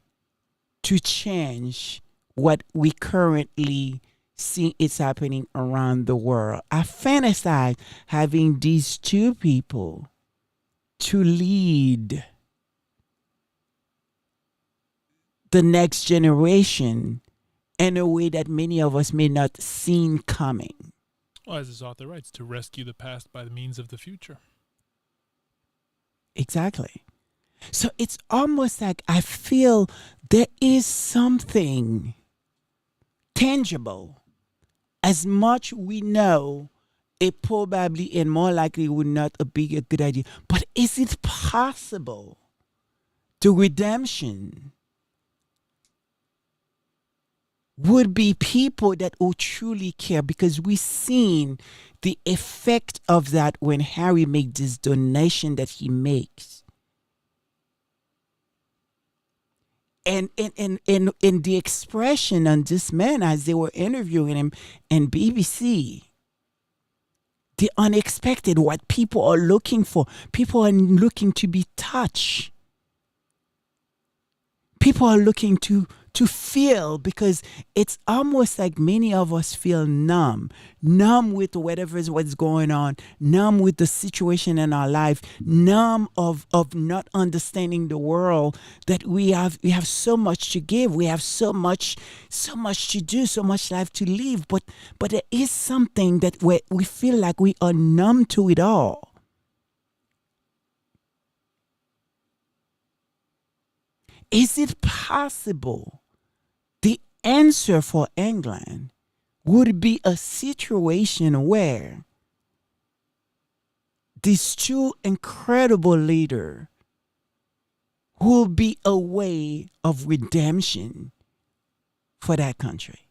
to change what we currently see is happening around the world. I fantasize having these two people to lead the next generation in a way that many of us may not seen coming. Well, as his author writes, to rescue the past by the means of the future. Exactly. So it's almost like I feel there is something tangible. As much we know, it probably and more likely would not be a good idea. But is it possible the redemption would be people that will truly care? Because we've seen the effect of that when Harry makes this donation that he makes. And in the expression on this man as they were interviewing him in BBC, the unexpected, what people are looking for. People are looking to be touched. People are looking to feel, because it's almost like many of us feel numb with whatever is what's going on, numb with the situation in our life, numb of not understanding the world, that we have so much to give, we have so much to do, so much life to live, but there is something that we feel like we are numb to it all. Is it possible the answer for England would be a situation where these two incredible leaders will be a way of redemption for that country?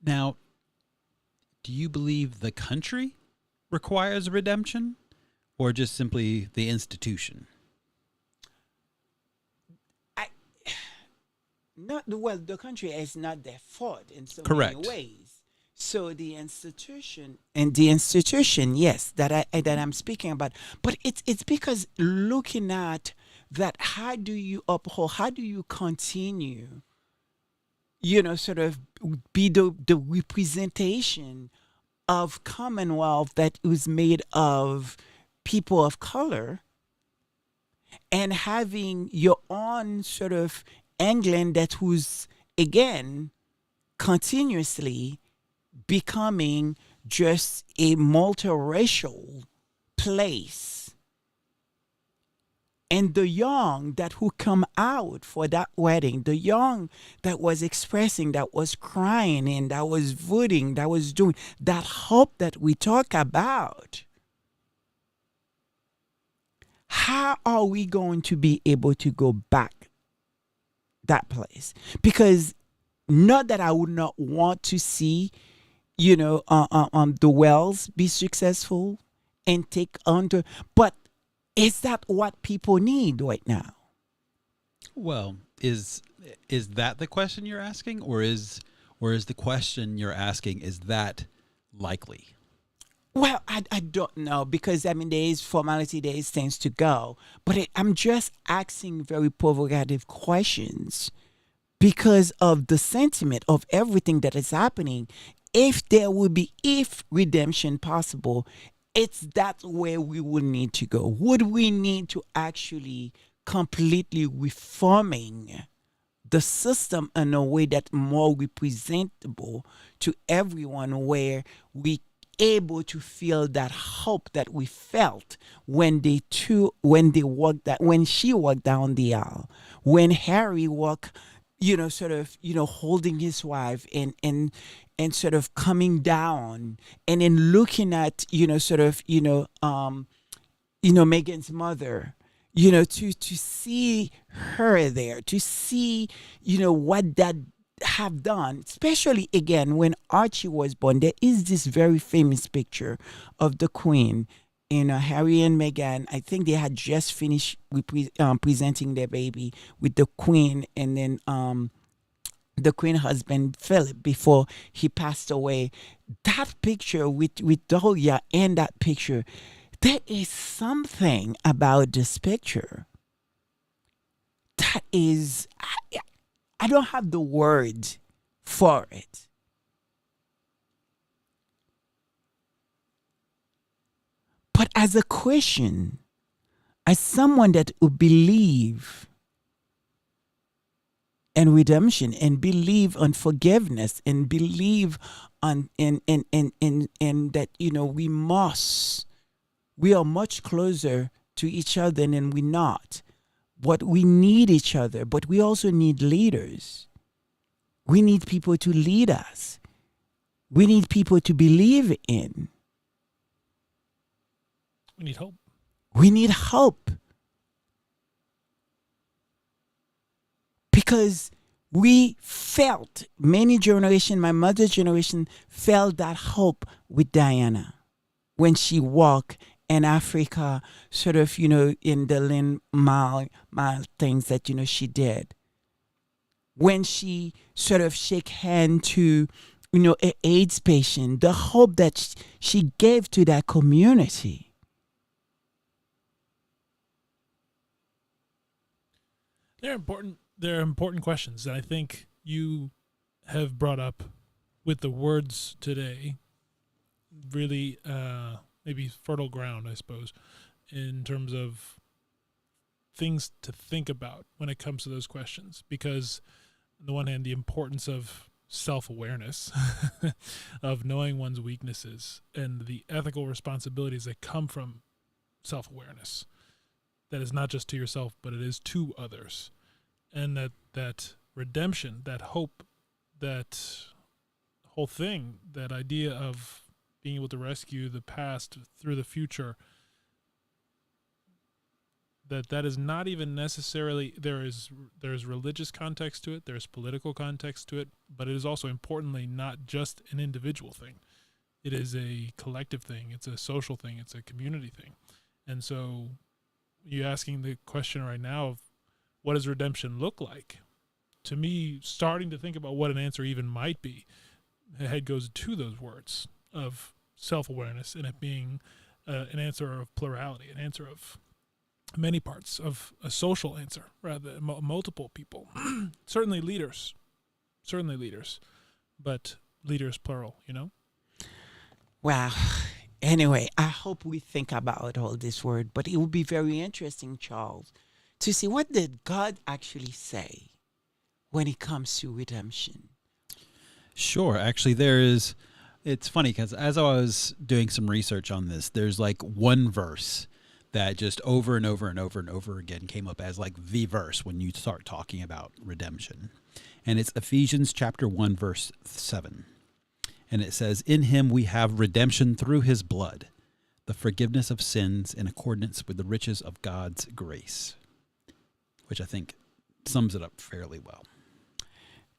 Now, do you believe the country requires redemption, or just simply the institution? The country is not their fault in so Correct. many ways. So the institution, yes, that I'm speaking about, but it's because looking at that, how do you uphold, how do you continue, sort of be the representation of Commonwealth that was made of people of color, and having your own sort of England that was, again, continuously becoming just a multiracial place. And the young that who come out for that wedding, the young that was expressing, that was crying, and that was voting, that was doing, that hope that we talk about. how are we going to be able to go back that place? Because not that I would not want to see, the Wells be successful and take under, but is that what people need right now? Well, is that the question you're asking, or is the question you're asking, is that likely? Well, I don't know, because I mean there is formality, there is things to go, but I'm just asking very provocative questions because of the sentiment of everything that is happening. If there will be, if redemption possible, it's that where we will need to go. Would we need to actually completely reforming the system in a way that more representable to everyone, where we able to feel that hope that we felt when when she walked down the aisle, when Harry walked, sort of, holding his wife and sort of coming down, and then looking at, sort of, Megan's mother, to see her there, to see, what that have done, especially again when Archie was born. There is this very famous picture of the Queen, Harry and Meghan. I think they had just finished presenting their baby with the Queen, and then the Queen husband Philip before he passed away. That picture with Dahlia and that picture, there is something about this picture that is, I don't have the word for it. But as a Christian, as someone that would believe in redemption and believe on forgiveness and believe on in that, we are much closer to each other than we're not. But we need each other, but we also need leaders. We need people to lead us. We need people to believe in. We need hope. We need hope. Because we felt, many generations, my mother's generation, felt that hope with Diana when she walked in Africa, sort of, in the Lynn Mile things that, she did. When she sort of shake hand to, an AIDS patient, the hope that she gave to that community. They're important questions that I think you have brought up with the words today. Really, maybe fertile ground, I suppose, in terms of things to think about when it comes to those questions. Because on the one hand, the importance of self-awareness, of knowing one's weaknesses, and the ethical responsibilities that come from self-awareness. That is not just to yourself, but it is to others. And that redemption, that hope, that whole thing, that idea of being able to rescue the past through the future, that is not even necessarily, there's religious context to it, there's political context to it, but it is also importantly not just an individual thing. It is a collective thing, it's a social thing, it's a community thing. And so you're asking the question right now of what does redemption look like? To me, starting to think about what an answer even might be, the head goes to those words of self-awareness, and it being an answer of plurality, an answer of many parts, of a social answer, rather than multiple people. Certainly leaders, but leaders plural, Wow. Anyway, I hope we think about all this word, but it would be very interesting, Charles, to see what did God actually say when it comes to redemption. Sure. Actually, it's funny because as I was doing some research on this, there's like one verse that just over and over and over and over again came up as like the verse when you start talking about redemption. And it's Ephesians chapter 1, verse 7. And it says, "In him we have redemption through his blood, the forgiveness of sins in accordance with the riches of God's grace, which I think sums it up fairly well.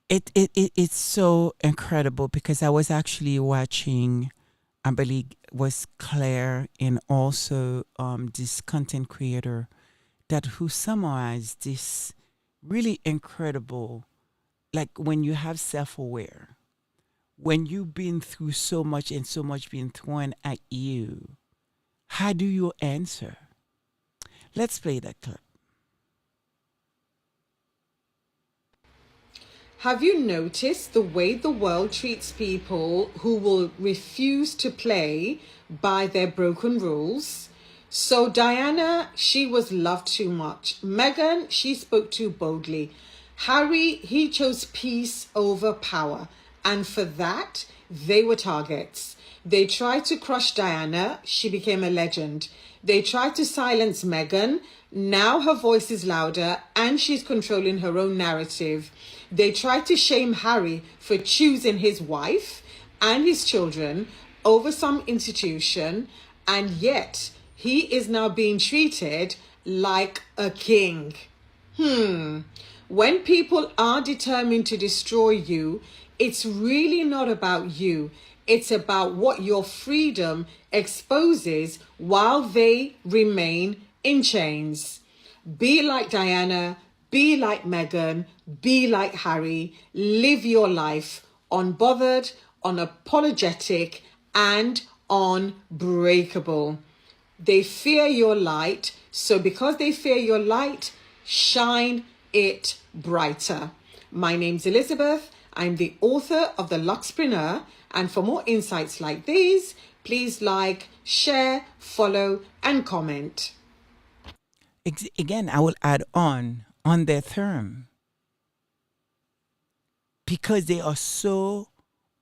It's so incredible because I was actually watching, I believe was Claire and also this content creator that who summarized this really incredible, like when you have self-aware, when you've been through so much and so much being thrown at you, how do you answer? Let's play that clip. Have you noticed the way the world treats people who will refuse to play by their broken rules? So Diana, she was loved too much. Meghan, she spoke too boldly. Harry, he chose peace over power. And for that, they were targets. They tried to crush Diana. She became a legend. They tried to silence Meghan. Now her voice is louder and she's controlling her own narrative. They tried to shame Harry for choosing his wife and his children over some institution, and yet he is now being treated like a king. When people are determined to destroy you, it's really not about you. It's about what your freedom exposes while they remain in chains. Be like Diana, be like Meghan, be like Harry. Live your life unbothered, unapologetic, and unbreakable. They fear your light, so because they fear your light, shine it brighter. My name's Elizabeth. I'm the author of The Luxpreneur, and for more insights like these, please like, share, follow, and comment. Again, I will add on their term, because they are so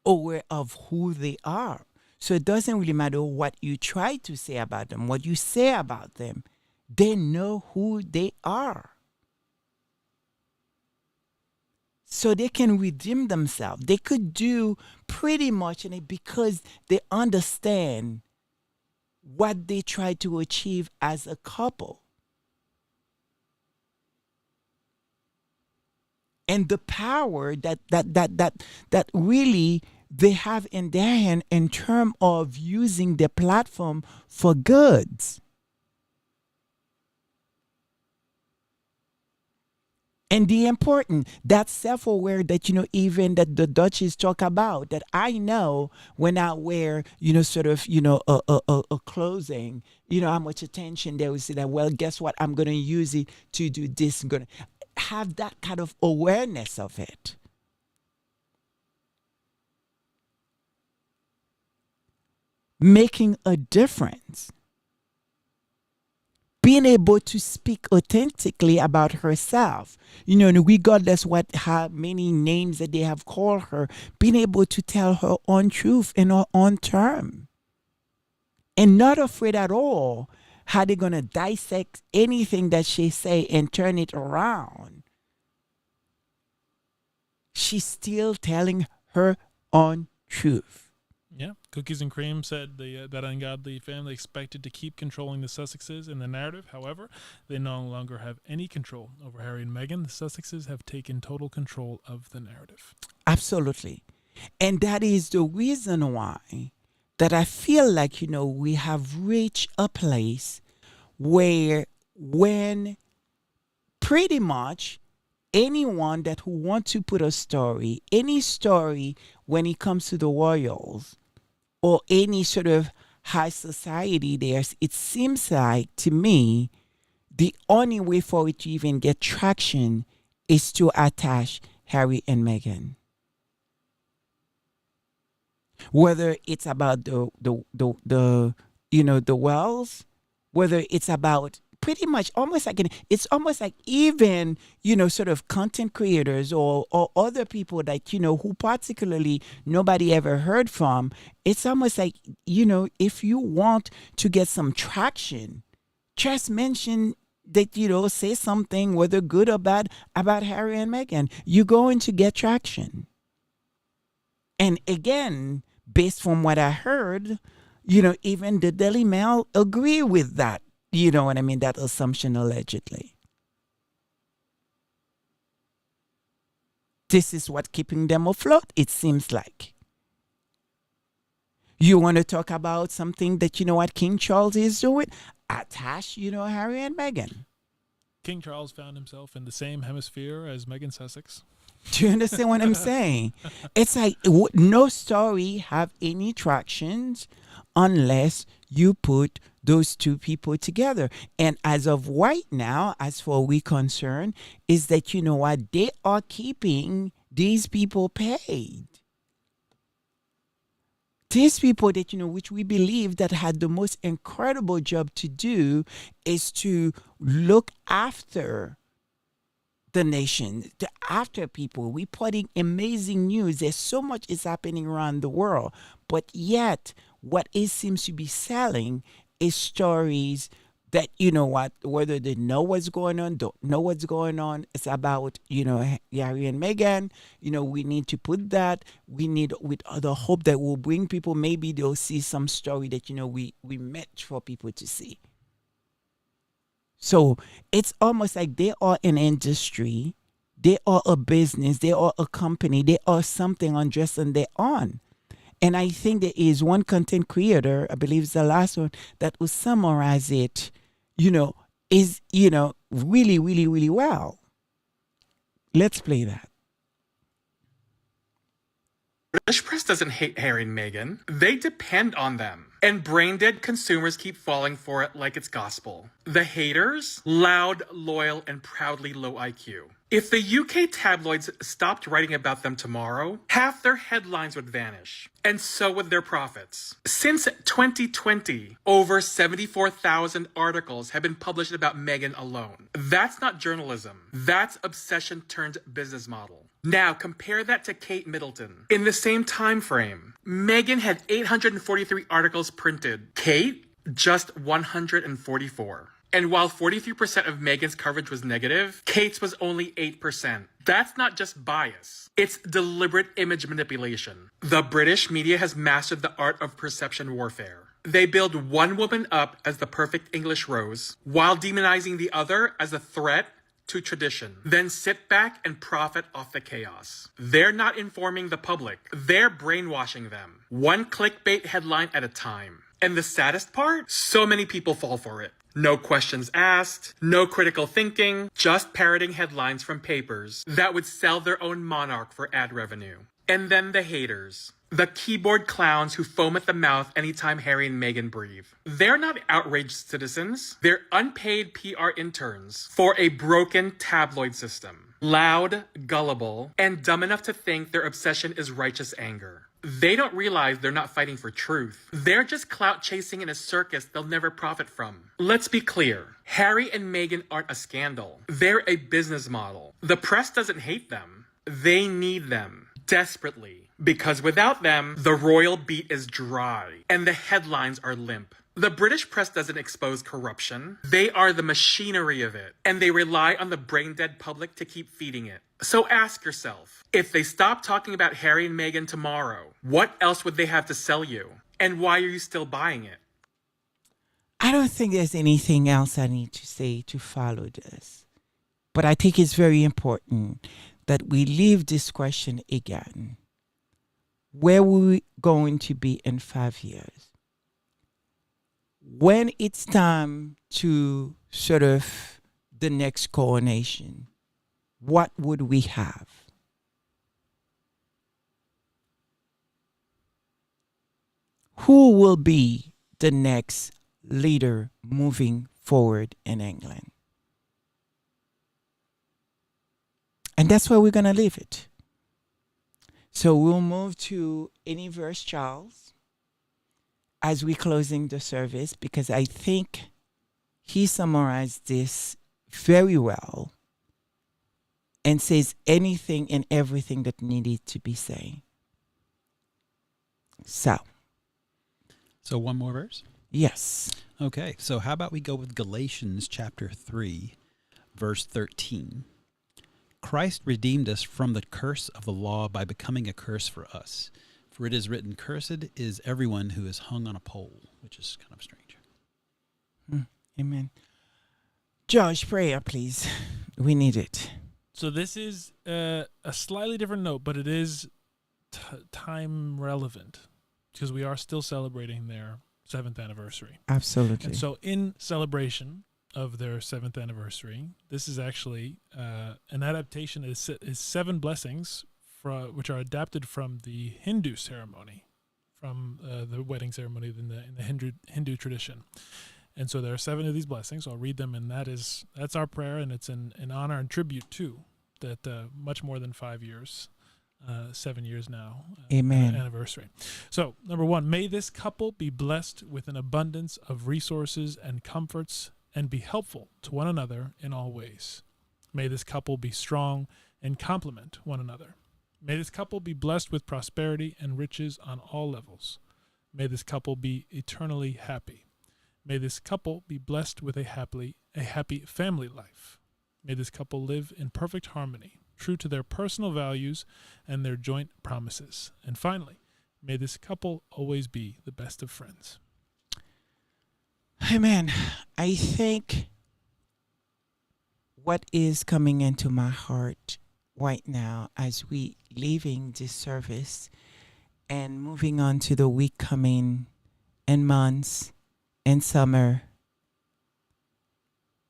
aware of who they are. So it doesn't really matter what you try to say about them, what you say about them. They know who they are. So they can redeem themselves. They could do pretty much in it because they understand what they try to achieve as a couple. And the power that really they have in their hand in terms of using their platform for goods. And the important, that self-aware that, even that the Dutchies talk about, that I know when I wear, sort of, a clothing, how much attention they will say that, well, guess what? I'm going to use it to do this. I'm going to have that kind of awareness of it. Making a difference. Being able to speak authentically about herself, regardless how many names that they have called her, being able to tell her own truth in her own term. And not afraid at all how they're going to dissect anything that she say and turn it around. She's still telling her own truth. Yeah, Cookies and Cream said that ungodly family expected to keep controlling the Sussexes in the narrative. However, they no longer have any control over Harry and Meghan. The Sussexes have taken total control of the narrative. Absolutely. And that is the reason why that I feel like, we have reached a place where when pretty much anyone that who want to put a story, any story when it comes to the royals, or any sort of high society there, it seems like to me the only way for it to even get traction is to attach Harry and Meghan. Whether it's about the wells, whether it's about pretty much almost like it's almost like even sort of content creators or other people that who particularly nobody ever heard from. It's almost like if you want to get some traction, just mention that say something, whether good or bad, about Harry and Meghan. You're going to get traction. And again, based from what I heard, Even the Daily Mail agree with that. You know what I mean? That assumption allegedly. This is what keeping them afloat, it seems like. You want to talk about something that what King Charles is doing? Attach, Harry and Meghan. King Charles found himself in the same hemisphere as Meghan Sussex. Do you understand what I'm saying? It's like no story have any tractions unless you put those two people together. And as of right now, as far we concerned, is that what they are keeping these people paid. These people that which we believe that had the most incredible job to do is to look after the nation, after people. We're putting amazing news. There's so much is happening around the world, but yet what it seems to be selling is stories that whether they know what's going on, don't know what's going on. It's about Harry and Meghan. We need to put that. We need with the hope that will bring people. Maybe they'll see some story that we meant for people to see. So it's almost like they are an industry, they are a business, they are a company, they are something on just on their own. And I think there is one content creator, I believe it's the last one, that will summarize it, is, really, really, really well. Let's play that. British press doesn't hate Harry and Meghan. They depend on them. And brain-dead consumers keep falling for it like it's gospel. The haters? Loud, loyal, and proudly low IQ. If the UK tabloids stopped writing about them tomorrow, half their headlines would vanish. And so would their profits. Since 2020, over 74,000 articles have been published about Meghan alone. That's not journalism. That's obsession turned business model. Now compare that to Kate Middleton. In the same time frame, Meghan had 843 articles printed. Kate, just 144. And while 43% of Meghan's coverage was negative, Kate's was only 8%. That's not just bias. It's deliberate image manipulation. The British media has mastered the art of perception warfare. They build one woman up as the perfect English rose, while demonizing the other as a threat to tradition. Then sit back and profit off the chaos. They're not informing the public. They're brainwashing them. One clickbait headline at a time. And the saddest part? So many people fall for it. No questions asked, no critical thinking, just parroting headlines from papers that would sell their own monarch for ad revenue. And then the haters. The keyboard clowns who foam at the mouth anytime Harry and Meghan breathe. They're not outraged citizens. They're unpaid PR interns for a broken tabloid system. Loud, gullible, and dumb enough to think their obsession is righteous anger. They don't realize they're not fighting for truth. They're just clout chasing in a circus they'll never profit from. Let's be clear. Harry and Meghan aren't a scandal. They're a business model. The press doesn't hate them. They need them. Desperately. Because without them, the royal beat is dry and the headlines are limp. The British press doesn't expose corruption. They are the machinery of it, and they rely on the brain-dead public to keep feeding it. So ask yourself, if they stop talking about Harry and Meghan tomorrow, what else would they have to sell you? And why are you still buying it? I don't think there's anything else I need to say to follow this. But I think it's very important that we leave this question again. Where are we going to be in 5 years? When it's time to sort of the next coronation, what would we have? Who will be the next leader moving forward in England? And that's where we're going to leave it. So we'll move to any verse, Charles, as we're closing the service, because I think he summarized this very well and says anything and everything that needed to be said. So one more verse? Yes. Okay, so how about we go with Galatians chapter 3, verse 13. Christ redeemed us from the curse of the law by becoming a curse for us. For it is written, cursed is everyone who is hung on a pole, which is kind of strange. Amen. Josh, prayer, please. We need it. So this is a slightly different note, but it is time relevant because we are still celebrating their 7th anniversary. Absolutely. And so in celebration of their 7th anniversary, this is actually an adaptation. Is 7 blessings which are adapted from the Hindu ceremony, from the wedding ceremony in the Hindu tradition. And so there are 7 of these blessings. I'll read them, and that's our prayer, and it's in honor and tribute to that much more than 5 years, 7 years now. Amen. Anniversary. So, number 1, may this couple be blessed with an abundance of resources and comforts and be helpful to one another in all ways. May this couple be strong and complement one another. May this couple be blessed with prosperity and riches on all levels. May this couple be eternally happy. May this couple be blessed with a happy family life. May this couple live in perfect harmony, true to their personal values and their joint promises. And finally, may this couple always be the best of friends. Amen. I think what is coming into my heart right now as we leaving this service and moving on to the week coming and months and summer,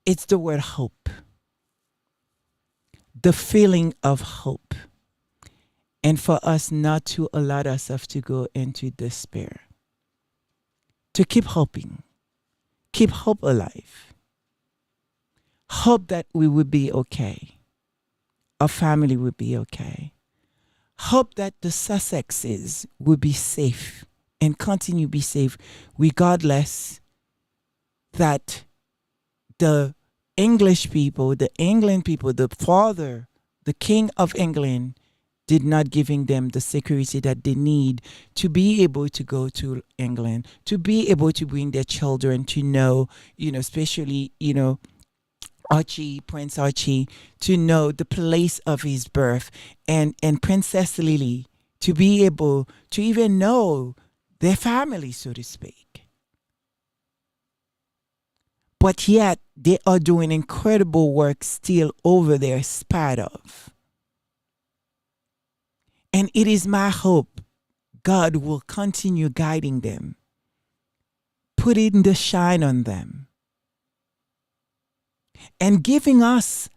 it's the word hope. The feeling of hope. And for us not to allow ourselves to go into despair. To keep hoping. Keep hope alive. Hope that we would be okay. Our family would be okay. Hope that the Sussexes would be safe and continue to be safe regardless that the English people, the England people, the father, the King of England did not giving them the security that they need to be able to go to England, to be able to bring their children to know, especially, Archie, Prince Archie, to know the place of his birth, and Princess Lily to be able to even know their family, so to speak. But yet, they are doing incredible work still over there, in spite of. And it is my hope God will continue guiding them, putting the shine on them, and giving us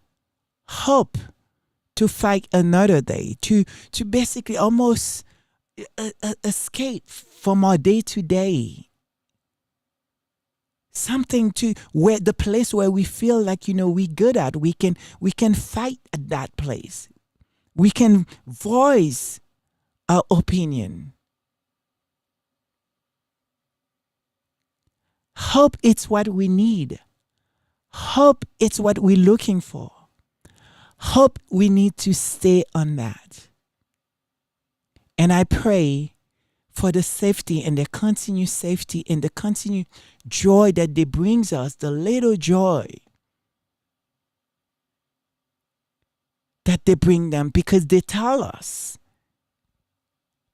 hope to fight another day, to basically almost escape from our day to day. Something to where the place where we feel like we good at, we can fight at that place. We can voice our opinion. Hope it's what we need. Hope it's what we're looking for. Hope we need to stay on that. And I pray for the safety and the continued safety and the continued joy that they brings us, the little joy that they bring them, because they tell us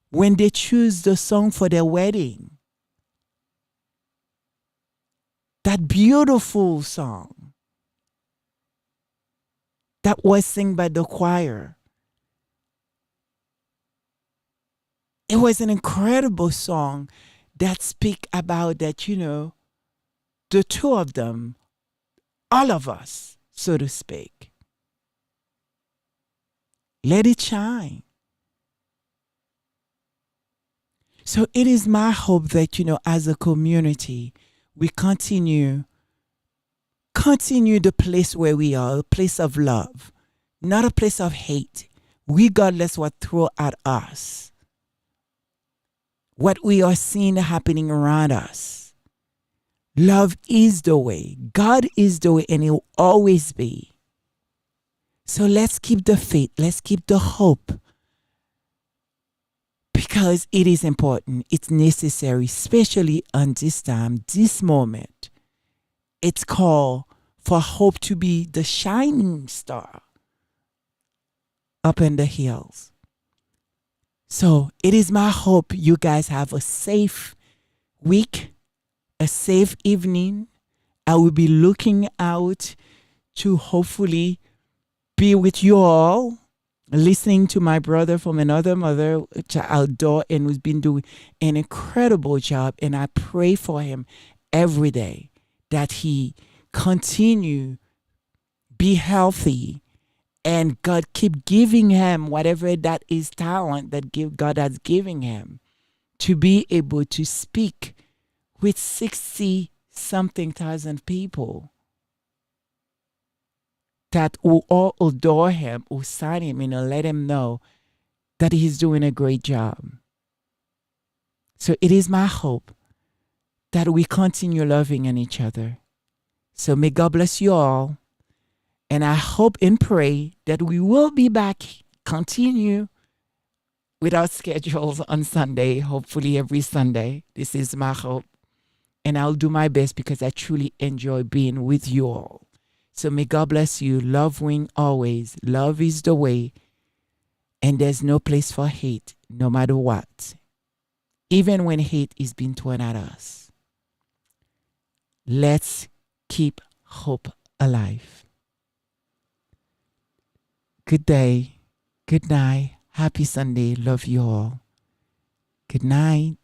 when they choose the song for their wedding, that beautiful song that was sung by the choir. It was an incredible song that speak about that, the two of them, all of us, so to speak. Let it shine. So it is my hope that, as a community, we continue the place where we are, a place of love, not a place of hate, regardless what throw at us, what we are seeing happening around us. Love is the way. God is the way, and it will always be. So let's keep the faith. Let's keep the hope. Because it is important. It's necessary, especially on this time, this moment. It's called for hope to be the shining star up in the hills. So it is my hope you guys have a safe week, a safe evening. I will be looking out to hopefully be with you all, listening to my brother from another mother, which I adore and who's been doing an incredible job. And I pray for him every day that he continue be healthy and God keep giving him whatever that is talent that God has given him to be able to speak with 60 something thousand people that will all adore him, will sign him, let him know that he's doing a great job. So it is my hope that we continue loving in each other. So may God bless you all. And I hope and pray that we will be back, continue with our schedules on Sunday, hopefully every Sunday. This is my hope. And I'll do my best because I truly enjoy being with you all. So may God bless you. Love win always. Love is the way. And there's no place for hate, no matter what. Even when hate is being thrown at us. Let's keep hope alive. Good day. Good night. Happy Sunday. Love you all. Good night.